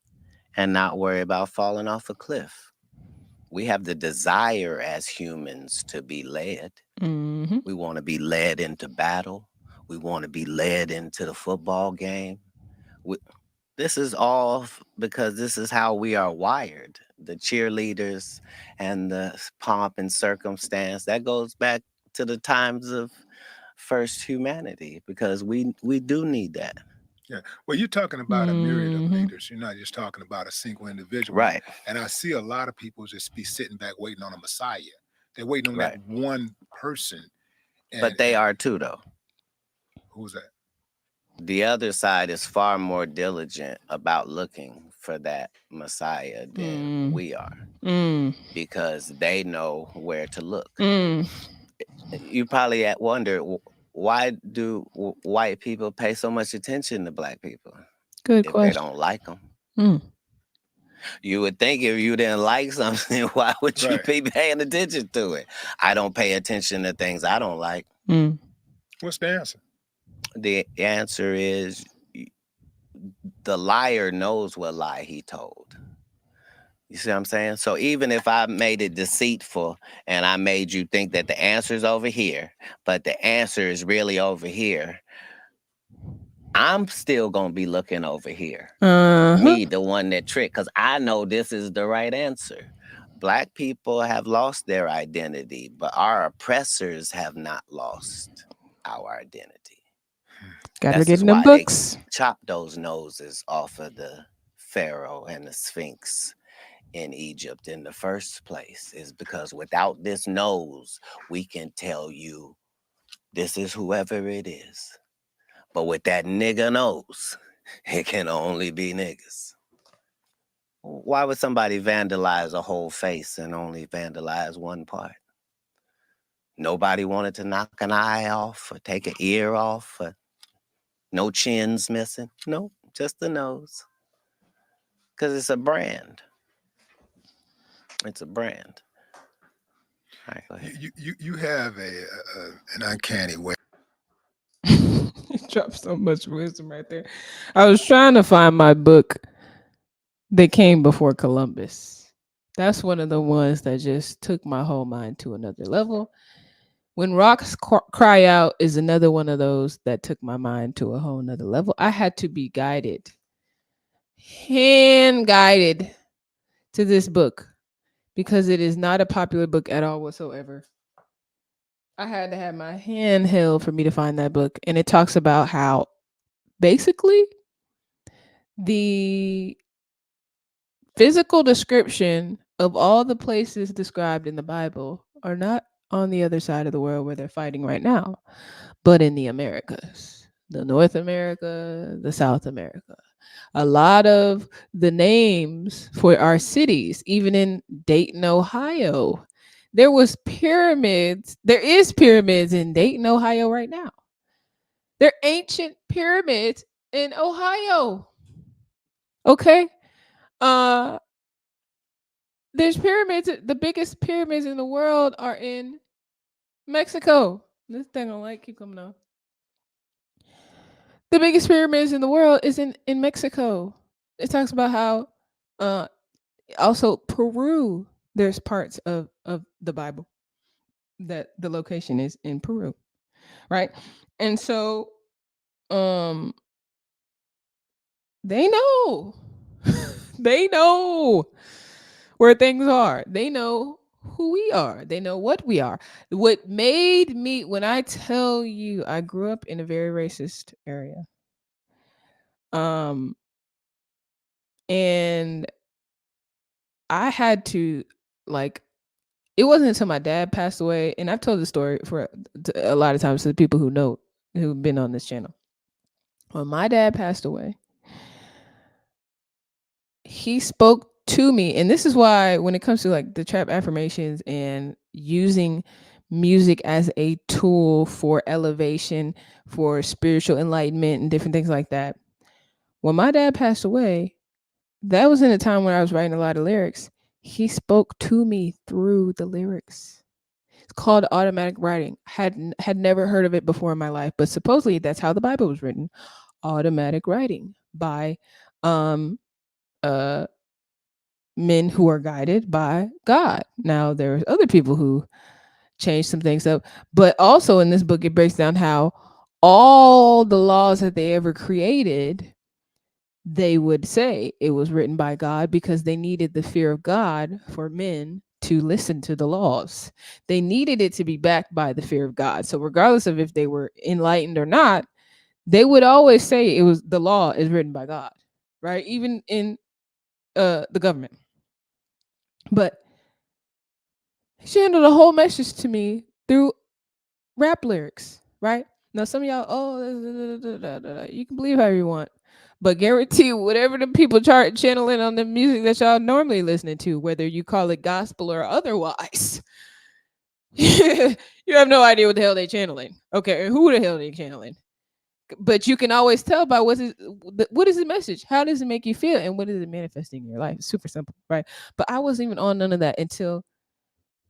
and not worry about falling off a cliff. We have the desire as humans to be led. Mhm. We want to be led into battle. We want to be led into the football game. This is all because this is how we are wired. The cheerleaders and the pomp and circumstance, that goes back to the times of first humanity, because we do need that. Yeah. Well, you're talking about a myriad of leaders. You're not just talking about a single individual. Right. And I see a lot of people just be sitting back waiting on a Messiah. They're waiting on Right. that one person. But they are too, though. Who's that? The other side is far more diligent about looking for that Messiah than we are, because they know where to look. You probably wonder, why do white people pay so much attention to black people? Good if question. they don't like them. You would think if you didn't like something, why would you be paying attention to it? I don't pay attention to things I don't like. What's the answer? The answer is the liar knows what lie he told. You see what I'm saying? So even if I made it deceitful and I made you think that the answer is over here, but the answer is really over here, I'm still going to be looking over here. Me, the one that tricked, because I know this is the right answer. Black people have lost their identity, but our oppressors have not lost our identity. Gotta get in the books. They chop those noses off of the Pharaoh and the Sphinx in Egypt in the first place, is because without this nose, we can tell you this is whoever it is. But with that nigga nose, it can only be niggas. Why would somebody vandalize a whole face and only vandalize one part? Nobody wanted to knock an eye off or take an ear off, or no chins missing. Nope, just the nose. Because it's a brand. It's a brand. All right, go ahead. You have an uncanny way. Dropped so much wisdom right there. I was trying to find my book that came before Columbus. That's one of the ones that just took my whole mind to another level. When Rocks Cry Out is another one of those that took my mind to a whole nother level. I had to be guided, hand guided to this book, because it is not a popular book at all whatsoever. I had to have my hand held for me to find that book. And it talks about how basically the physical description of all the places described in the Bible are not on the other side of the world where they're fighting right now, but in the Americas, the North America, the South America. A lot of the names for our cities, even in Dayton, Ohio, there was pyramids. There is pyramids in Dayton, Ohio right now. They're ancient pyramids in Ohio. Okay? Uh there's pyramids. The biggest pyramids in the world are in Mexico. This thing on light keep coming on. The biggest pyramids in the world is in Mexico. It talks about how uh also Peru, there's parts of the Bible that the location is in Peru, right? And so um they know. They know where things are. They know who we are. They know what we are. What made me, when I tell you I grew up in a very racist area. Um and I had to, like, it wasn't until my dad passed away, and I've told the story for a lot of times to the people who know, who've been on this channel. When my dad passed away, he spoke to me, and this is why when it comes to like the trap affirmations and using music as a tool for elevation, for spiritual enlightenment and different things like that. When my dad passed away, that was in a time when I was writing a lot of lyrics. He spoke to me through the lyrics. It's called automatic writing. Had never heard of it before in my life, but supposedly that's how the Bible was written. Automatic writing by um uh men who are guided by God. Now there's other people who change some things up, but also in this book it breaks down how all the laws that they ever created, they would say it was written by God because they needed the fear of God for men to listen to the laws. They needed it to be backed by the fear of God. So regardless of if they were enlightened or not, they would always say it was the law is written by God, right? Even in the government. But he channeled a whole message to me through rap lyrics, right? Now some of y'all, you can believe however you want. But guarantee you, whatever the people channeling on the music that y'all normally listening to, whether you call it gospel or otherwise, you have no idea what the hell they channeling. Okay, or who the hell they channeling. But you can always tell by what is the message, how does it make you feel, and what is it manifesting in your life. It's super simple, right? But I wasn't even on none of that until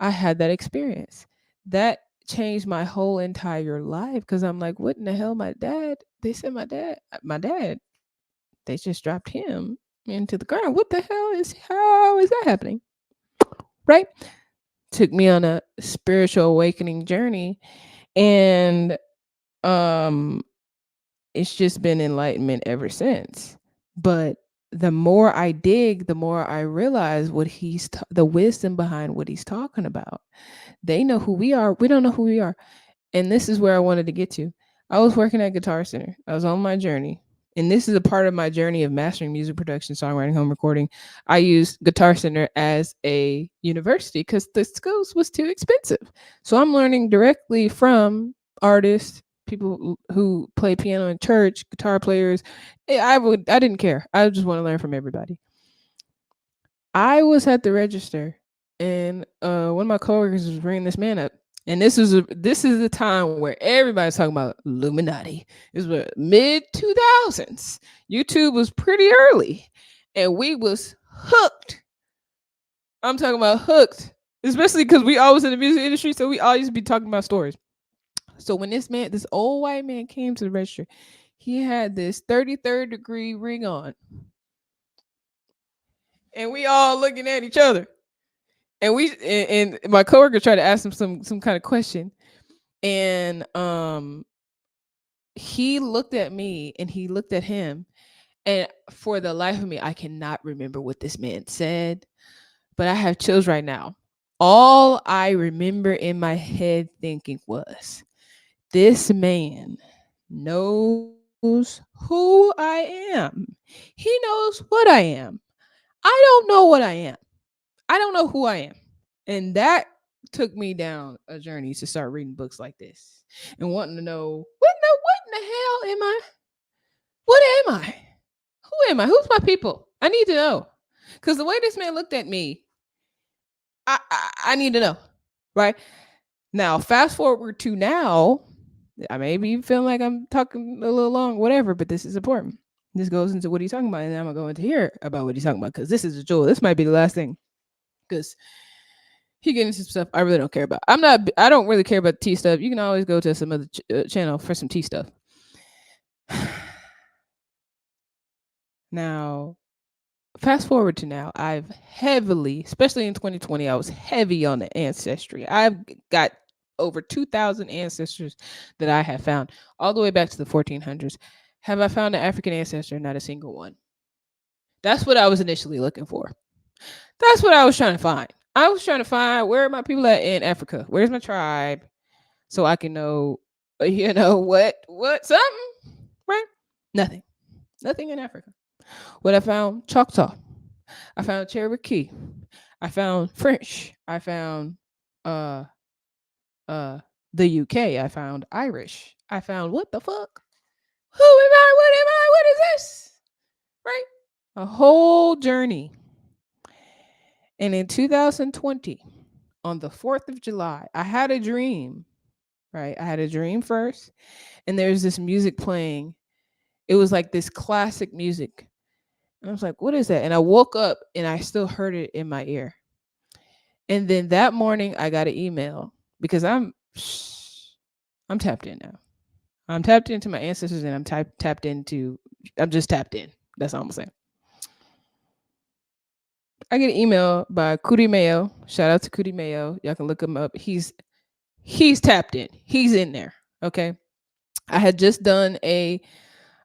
I had that experience. That changed my whole entire life because I'm like, what in the hell? They said my dad, they just dropped him into the ground. What the hell how is that happening? Right? Took me on a spiritual awakening journey. And it's just been enlightenment ever since. But the more I dig, the more I realize what the wisdom behind what he's talking about. They know who we are. We don't know who we are. And this is where I wanted to get to. I was working at Guitar Center. I was on my journey. And this is a part of my journey of mastering music production, songwriting, home recording. I used Guitar Center as a university because the schools was too expensive. So I'm learning directly from artists, people who play piano in church, guitar players. I didn't care. I just want to learn from everybody. I was at the register, and one of my coworkers was bringing this man up, and this is the time where everybody's talking about Illuminati. It was mid 2000s. YouTube was pretty early, and we was hooked. I'm talking about hooked, especially because we always in the music industry, so we always be talking about stories. So when this old white man came to the register, he had this 33rd degree ring on. And we all looking at each other. And my coworker tried to ask him some kind of question. And he looked at me and he looked at him. And for the life of me, I cannot remember what this man said, but I have chills right now. All I remember in my head thinking was, this man knows who I am. He knows what I am. I don't know what I am. I don't know who I am. And that took me down a journey to start reading books like this and wanting to know what in the hell am I? What am I? Who am I? Who's my people? I need to know. Because the way this man looked at me, I need to know. Right? Now, fast forward to now, I may be feeling like I'm talking a little long, whatever, but this is important. This goes into what he's talking about, and I'm going to hear about what he's talking about because this is a jewel. This might be the last thing because he getting into some stuff I really don't care about. I don't really care about the tea stuff. You can always go to some other channel for some tea stuff. Now, fast forward to now, I've heavily, especially in 2020, I was heavy on the ancestry. I've got over 2,000 ancestors that I have found all the way back to the 1400s. Have I found an African ancestor? Not a single one. That's what I was initially looking for. That's what I was trying to find. I was trying to find where are my people at in Africa? Where's my tribe? So I can know, what, something, right? Nothing in Africa. What I found, Choctaw. I found Cherokee. I found French. I found the UK. I found Irish. I found what the fuck? Who am I? What am I? What is this? Right? A whole journey. And in 2020, on the 4th of July, I had a dream. Right? I had a dream first, and there's this music playing. It was like this classic music. And I was like, what is that? And I woke up and I still heard it in my ear. And then that morning I got an email because I'm tapped in now. I'm tapped into my ancestors and I'm just tapped in. That's all I'm saying. I get an email by Kuti Mayo. Shout out to Kuti Mayo. Y'all can look him up. He's tapped in. He's in there. Okay. I had just done a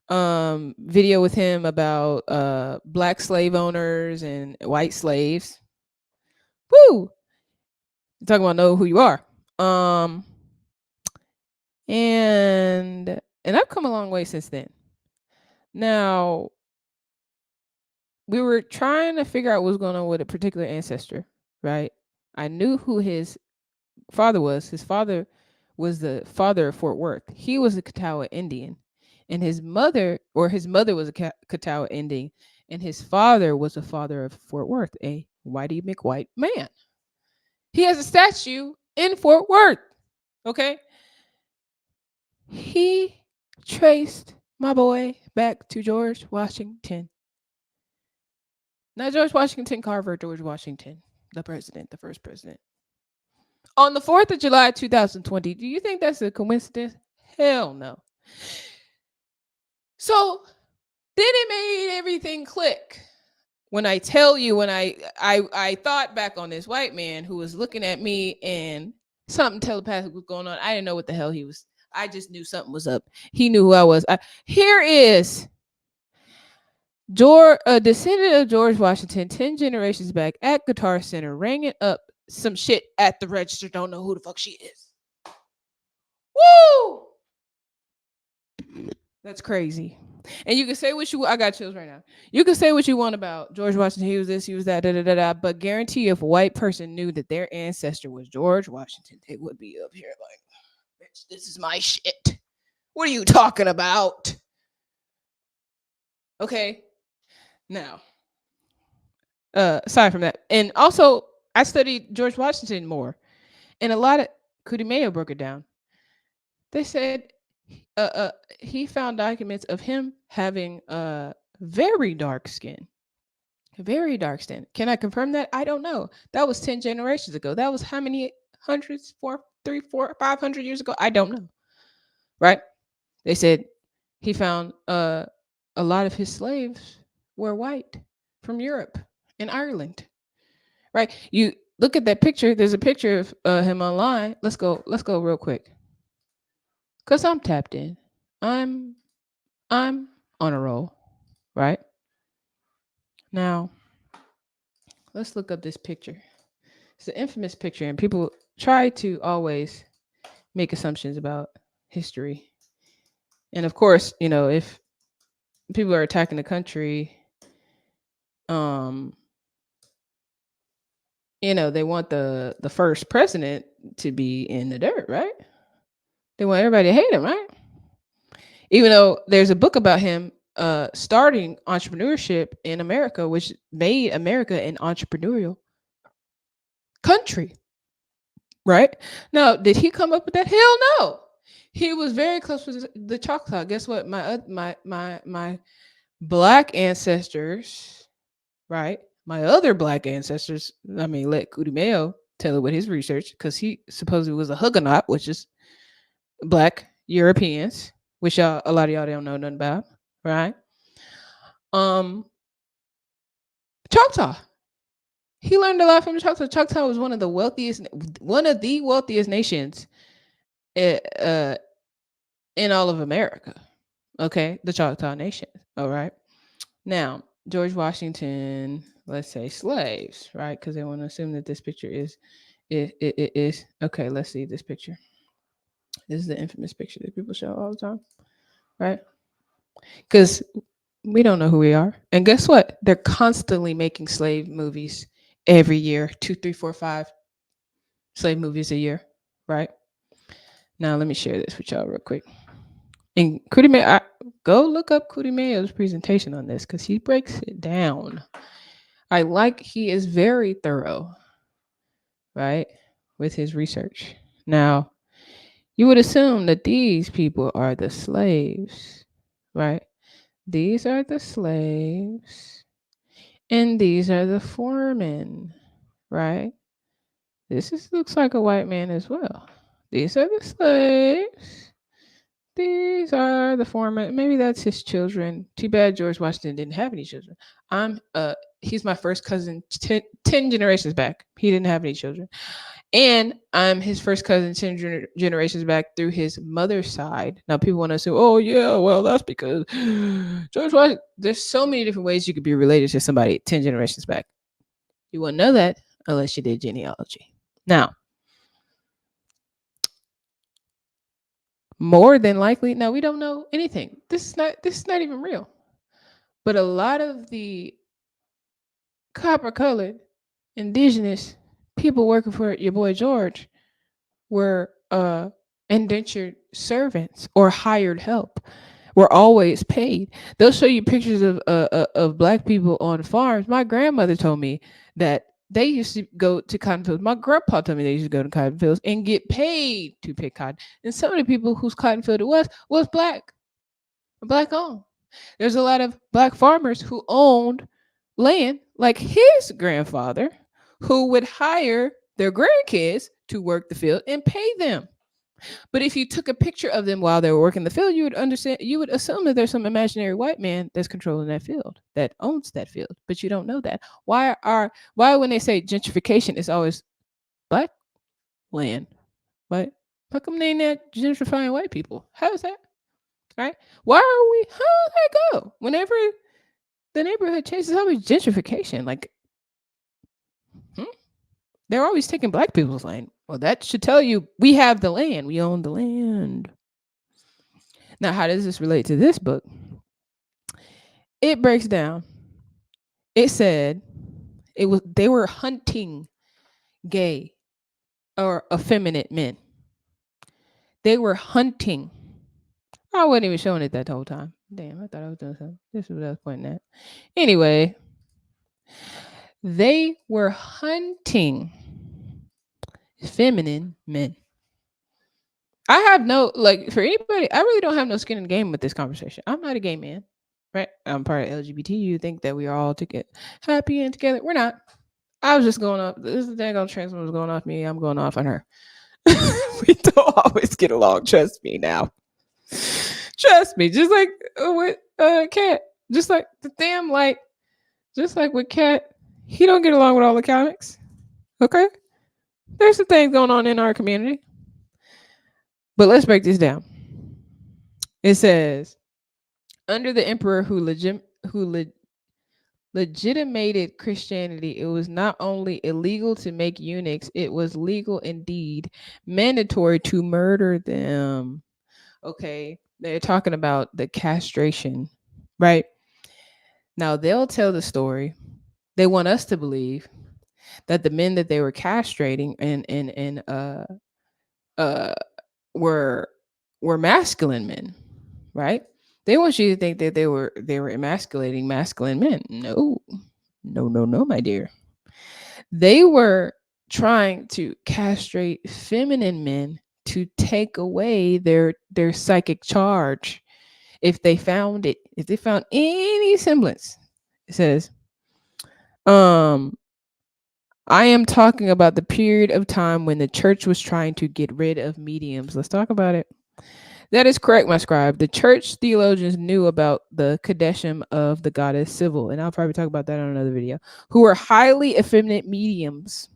video with him about black slave owners and white slaves. Woo! You're talking about know who you are. And I've come a long way since then. Now, we were trying to figure out what was going on with a particular ancestor, right? I knew who his father was. His father was the father of Fort Worth. He was a Catawba Indian. And his mother was a Catawba Indian. And his father was the father of Fort Worth, a whitey McWhite man. He has a statue in Fort Worth. Okay? He traced my boy back to George Washington. Not George Washington Carver, George Washington, the first president. On the 4th of July, 2020, do you think that's a coincidence? Hell no. So then it made everything click. When I tell you, when I thought back on this white man who was looking at me and something telepathic was going on. I didn't know what the hell he was. I just knew something was up. He knew who I was. Here is a descendant of George Washington, 10 generations back at Guitar Center, ringing up some shit at the register. Don't know who the fuck she is. Woo! That's crazy. And you can say what I got chills right now. You can say what you want about George Washington. He was this, he was that, but guarantee if a white person knew that their ancestor was George Washington, they would be up here like, bitch, this is my shit. What are you talking about? Okay. Now, aside from that, and also I studied George Washington more, and a lot of Kuti Mayo broke it down. They said he found documents of him having very dark skin. Very dark skin. Can I confirm that? I don't know. That was 10 generations ago. That was how many hundreds? 500 years ago? I don't know. Right? They said he found a lot of his slaves were white from Europe and Ireland. Right? You look at that picture. There's a picture of him online. Let's go real quick. Cause I'm tapped in. I'm on a roll, right? Now, let's look up this picture. It's an infamous picture, and people try to always make assumptions about history. And of course, if people are attacking the country, they want the first president to be in the dirt, right? They want everybody to hate him, right? Even though there's a book about him starting entrepreneurship in America, which made America an entrepreneurial country. Right? Now, did he come up with that? Hell no. He was very close with the Choctaw. Guess what? My black ancestors, right? My other black ancestors, I mean, let Cootie Mayo tell it with his research, because he supposedly was a Huguenot, which is black Europeans, which a lot of y'all don't know nothing about, right? Choctaw. He learned a lot from Choctaw. Choctaw was one of the wealthiest nations in all of America. Okay, the Choctaw Nation. All right. Now, George Washington, let's say slaves, right? Because they want to assume that this picture is okay. Let's see this picture. This is the infamous picture that people show all the time, right? Because we don't know who we are, and guess what? They're constantly making slave movies every year, 2, 3, 4, 5 slave movies a year, right? Now let me share this with y'all real quick. And Cootie Mayo, go look up Cootie Mayo's presentation on this, because he breaks it down. He is very thorough, right, with his research. Now, you would assume that these people are the slaves, right? These are the slaves, and these are the foremen, right? Looks like a white man as well. These are the slaves. These are the foremen. Maybe that's his children. Too bad George Washington didn't have any children. He's my first cousin 10 generations back. He didn't have any children. And I'm his first cousin 10 generations back through his mother's side. Now people want to say, oh yeah, well that's because George Washington. There's so many different ways you could be related to somebody 10 generations back. You wouldn't know that unless you did genealogy. Now, more than likely, now we don't know anything. This is not even real. But a lot of the copper-colored indigenous people working for your boy George were indentured servants or hired help. Were always paid. They'll show you pictures of black people on farms. My grandmother told me that they used to go to cotton fields. My grandpa told me they used to go to cotton fields and get paid to pick cotton. And some of the people whose cotton field it was black owned. There's a lot of black farmers who owned land, like his grandfather, who would hire their grandkids to work the field and pay them. But if you took a picture of them while they were working the field, you would assume that there's some imaginary white man that's controlling that field, that owns that field. But you don't know that. Why when they say gentrification, it's always black land? What? How come they not gentrifying white people? How is that? Right? How does that go? Whenever the neighborhood changes, it's always gentrification. Like, they're always taking black people's land. Well, that should tell you we have the land. We own the land. Now, how does this relate to this book? It breaks down. It said they were hunting gay or effeminate men. They were hunting. I wasn't even showing it that whole time. Damn, I thought I was doing something. This is what I was pointing at. Anyway, they were hunting feminine men. I have no, for anybody, I really don't have no skin in the game with this conversation. I'm not a gay man, right? I'm part of LGBT. You think that we are all together, happy and together. We're not. I was just going off. This is the dang trans woman was going off me. I'm going off on her. We don't always get along. Trust me now. Trust me. Just like with Katt. Just like the damn just like with Katt, he don't get along with all the comics. Okay? There's some things going on in our community. But let's break this down. It says, under the emperor who legitimated Christianity, it was not only illegal to make eunuchs, it was legal indeed, mandatory to murder them. Okay, they're talking about the castration, right? Now they'll tell the story. They want us to believe that the men that they were castrating were masculine men, right? They want you to think that they were emasculating masculine men. No, my dear. They were trying to castrate feminine men to take away their psychic charge. If they found any semblance, it says, I am talking about the period of time when the church was trying to get rid of mediums. Let's talk about it. That is correct, my scribe. The church theologians knew about the Kadeshim of the goddess Civil, and I'll probably talk about that on another video, who were highly effeminate mediums.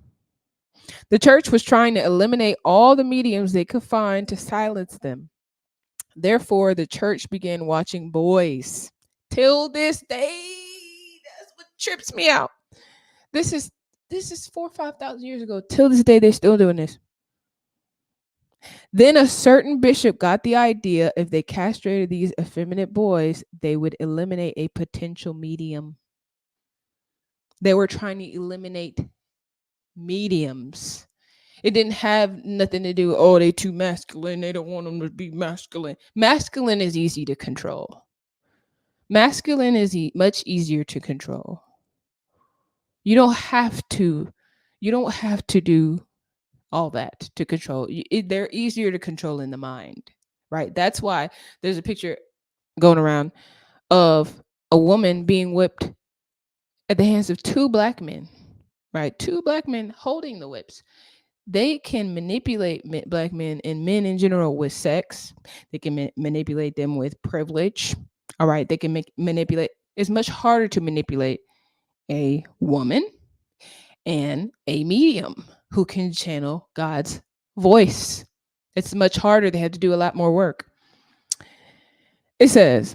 The church was trying to eliminate all the mediums they could find to silence them. Therefore, the church began watching boys. Till this day, that's what trips me out. This is 4,000 or 5,000 years ago. Till this day, they're still doing this. Then a certain bishop got the idea if they castrated these effeminate boys, they would eliminate a potential medium. They were trying to eliminate mediums. It didn't have nothing to do, oh, they too masculine. They don't want them to be masculine. Masculine is easy to control. Masculine is much easier to control. You don't have to do all that to control. They're easier to control in the mind, right? That's why there's a picture going around of a woman being whipped at the hands of two black men, right? Two black men holding the whips. They can manipulate black men and men in general with sex. They can manipulate them with privilege. All right. They can manipulate. It's much harder to manipulate a woman and a medium who can channel God's voice. It's much harder. They have to do a lot more work. It says,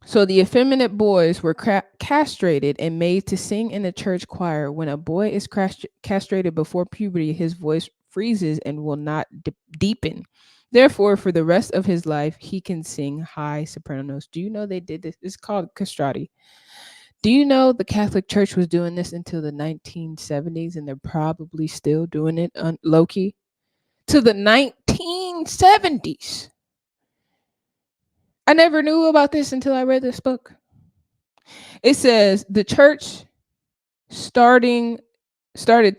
so the effeminate boys were castrated and made to sing in the church choir. When a boy is castrated before puberty, his voice freezes and will not deepen. Therefore, for the rest of his life, he can sing high soprano notes. Do you know they did this? It's called castrati. Do you know the Catholic Church was doing this until the 1970s, and they're probably still doing it low-key? To the 1970s. I never knew about this until I read this book. It says the church started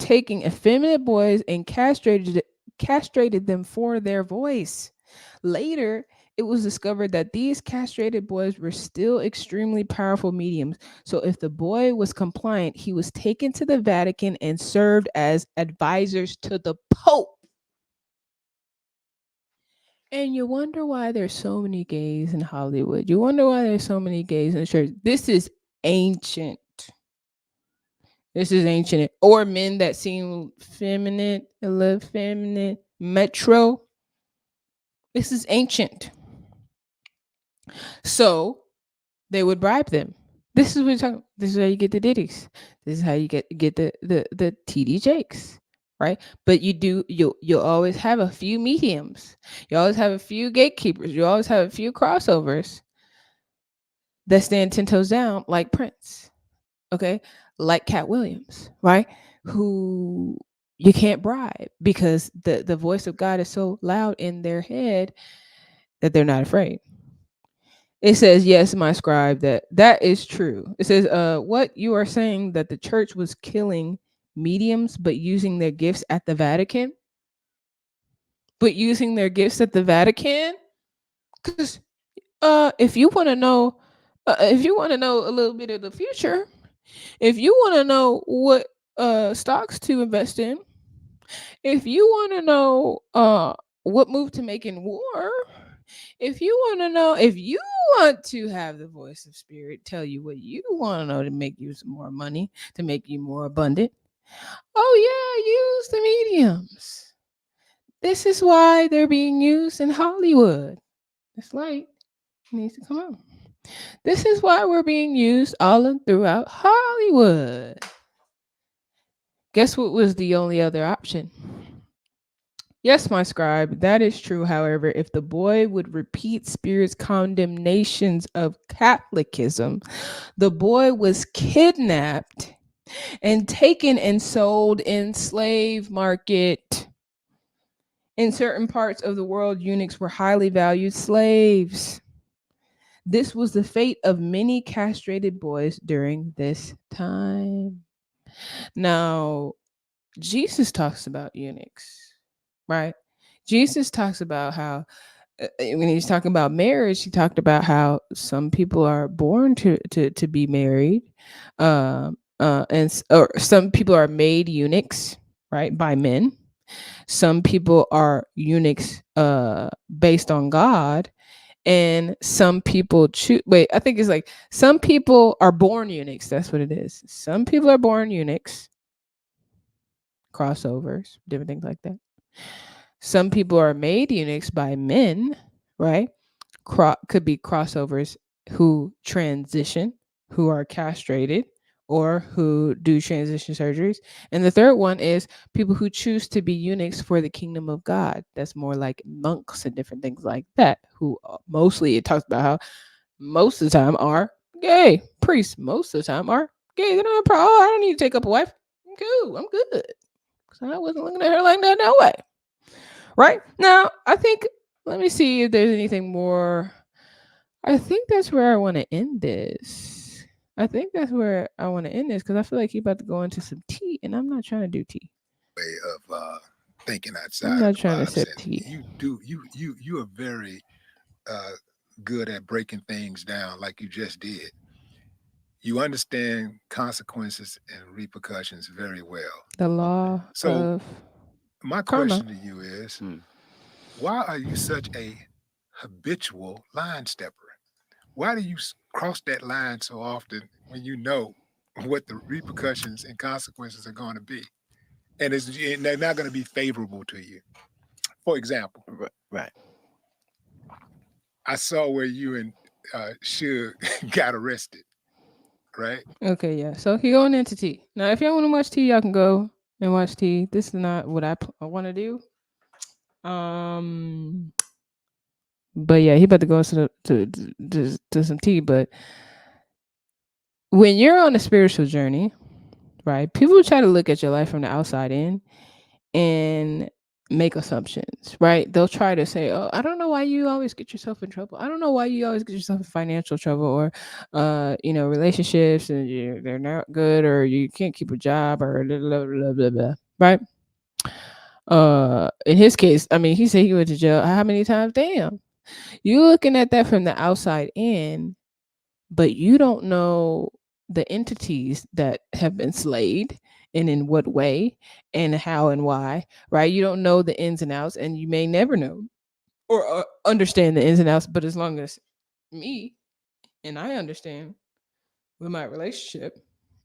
taking effeminate boys and castrated them for their voice. Later, it was discovered that these castrated boys were still extremely powerful mediums. So if the boy was compliant, he was taken to the Vatican and served as advisors to the Pope. And you wonder why there's so many gays in Hollywood. You wonder why there's so many gays in the church. This is ancient. Or men that seem feminine, a little feminine, metro. This is ancient. So they would bribe them. This is what you're talking. This is how you get the ditties. This is how you get the TD Jakes, right? But you'll always have a few mediums. You always have a few gatekeepers. You always have a few crossovers that stand 10 toes down, like Prince, okay, like Katt Williams, right? Who you can't bribe because the voice of God is so loud in their head that they're not afraid. It says, yes, my scribe, that is true. It says, what you are saying that the church was killing mediums, but using their gifts at the Vatican? Because if you want to know, a little bit of the future, if you want to know what stocks to invest in, if you want to know what move to make in war, if you want to have the voice of spirit tell you what you want to know to make you some more money, to make you more abundant, use the mediums. This is why they're being used in Hollywood. This light needs to come on. This is why we're being used all throughout Hollywood. Guess what was the only other option? Yes, my scribe, that is true. However, if the boy would repeat Spirit's condemnations of Catholicism, the boy was kidnapped and taken and sold in slave market. In certain parts of the world, eunuchs were highly valued slaves. This was the fate of many castrated boys during this time. Now, Jesus talks about eunuchs, right? Jesus talks about how when he's talking about marriage, he talked about how some people are born to be married, or some people are made eunuchs, right, by men. Some people are eunuchs based on God, and some people choose. Wait, I think it's like some people are born eunuchs. That's what it is. Some people are born eunuchs, crossovers, different things like that. Some people are made eunuchs by men, right? Could be crossovers who transition, who are castrated, or who do transition surgeries. And the third one is people who choose to be eunuchs for the kingdom of God. That's more like monks and different things like that, who mostly it talks about how most of the time are gay. Priests most of the time are gay. They don't have problem. Oh, I don't need to take up a wife. I'm cool. I'm good. Because I wasn't looking at her like that no way. Right? Now, I think, let me see if there's anything more. I think that's where I want to end this. I think that's where I want to end this because I feel like he's about to go into some tea, and I'm not trying to do tea. Way of thinking I'm outside not the trying to box, sip and tea. you are very good at breaking things down like you just did. You understand consequences and repercussions very well. The law So of my karma. question to you is, why are you such a habitual line stepper? Why do you cross that line so often when you know what the repercussions and consequences are going to be, and they're not going to be favorable to you? For example, Right. I saw where you and Suge got arrested, right? Okay, yeah. So he going into tea. Now, if y'all want to watch tea, y'all can go and watch tea. This is not what I want to do. But yeah, he about to go into to some tea. But when you're on a spiritual journey, right? People try to look at your life from the outside in and make assumptions, right? They'll try to say, "Oh, I don't know why you always get yourself in trouble. I don't know why you always get yourself in financial trouble, or, relationships and they're not good, or you can't keep a job, or blah blah blah blah blah." Right? In his case, I mean, he said he went to jail how many times? Damn, you looking at that from the outside in, but you don't know the entities that have been slayed and in what way and how and why, right? You don't know the ins and outs, and you may never know or understand the ins and outs. But as long as me and I understand with my relationship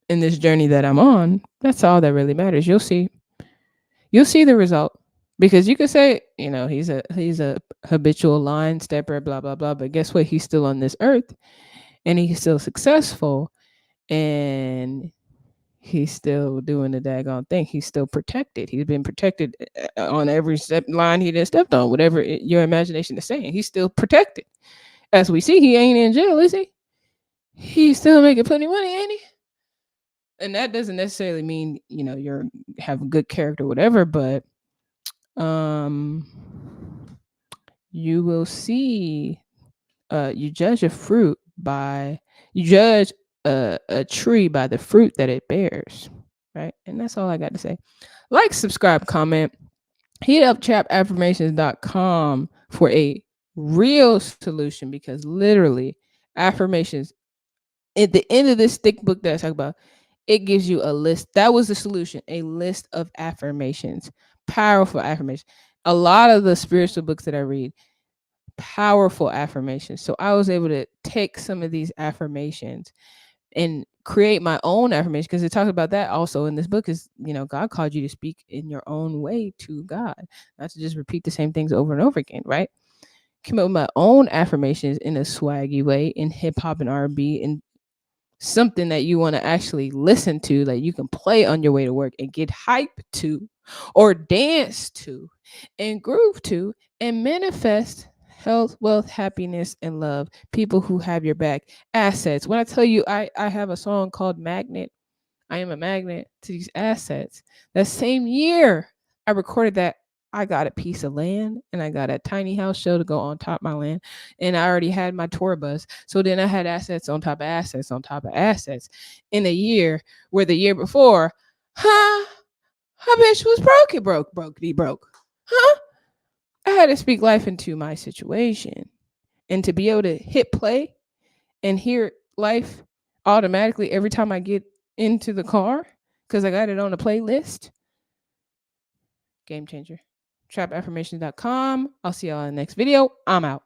in this journey that I'm on, that's all that really matters. You'll see the result. Because you could say, he's a habitual line stepper, blah blah blah. But guess what? He's still on this earth, and he's still successful, and he's still doing the daggone thing. He's still protected. He's been protected on every line he done stepped on, whatever your imagination is saying. He's still protected. As we see, he ain't in jail, is he? He's still making plenty of money, ain't he? And that doesn't necessarily mean, you're have a good character, whatever, but um you will see, you judge you judge a tree by the fruit that it bears, right? And that's all I got to say. Like, subscribe, comment, hit up chapaffirmations.com for a real solution, because literally affirmations at the end of this thick book that I talk about, it gives you a list. That was the solution, a list of affirmations, powerful affirmations. A lot of the spiritual books that I read, powerful affirmations. So I was able to take some of these affirmations and create my own affirmation, because it talks about that also in this book. Is, God called you to speak in your own way to God, not to just repeat the same things over and over again, right? Came up with my own affirmations in a swaggy way, in hip hop and R&B, and something that you want to actually listen to, that you can play on your way to work and get hype to, or dance to, and groove to, and manifest health, wealth, happiness, and love. People who have your back, assets. When I tell you, I have a song called Magnet. I am a magnet to these assets. That same year I recorded that, I got a piece of land and I got a tiny house shell to go on top of my land. And I already had my tour bus. So then I had assets on top of assets on top of assets in a year where the year before, huh? My bitch was broke. Huh? I had to speak life into my situation. And to be able to hit play and hear life automatically every time I get into the car because I got it on a playlist. Game changer. Trapaffirmations.com. I'll see y'all in the next video. I'm out.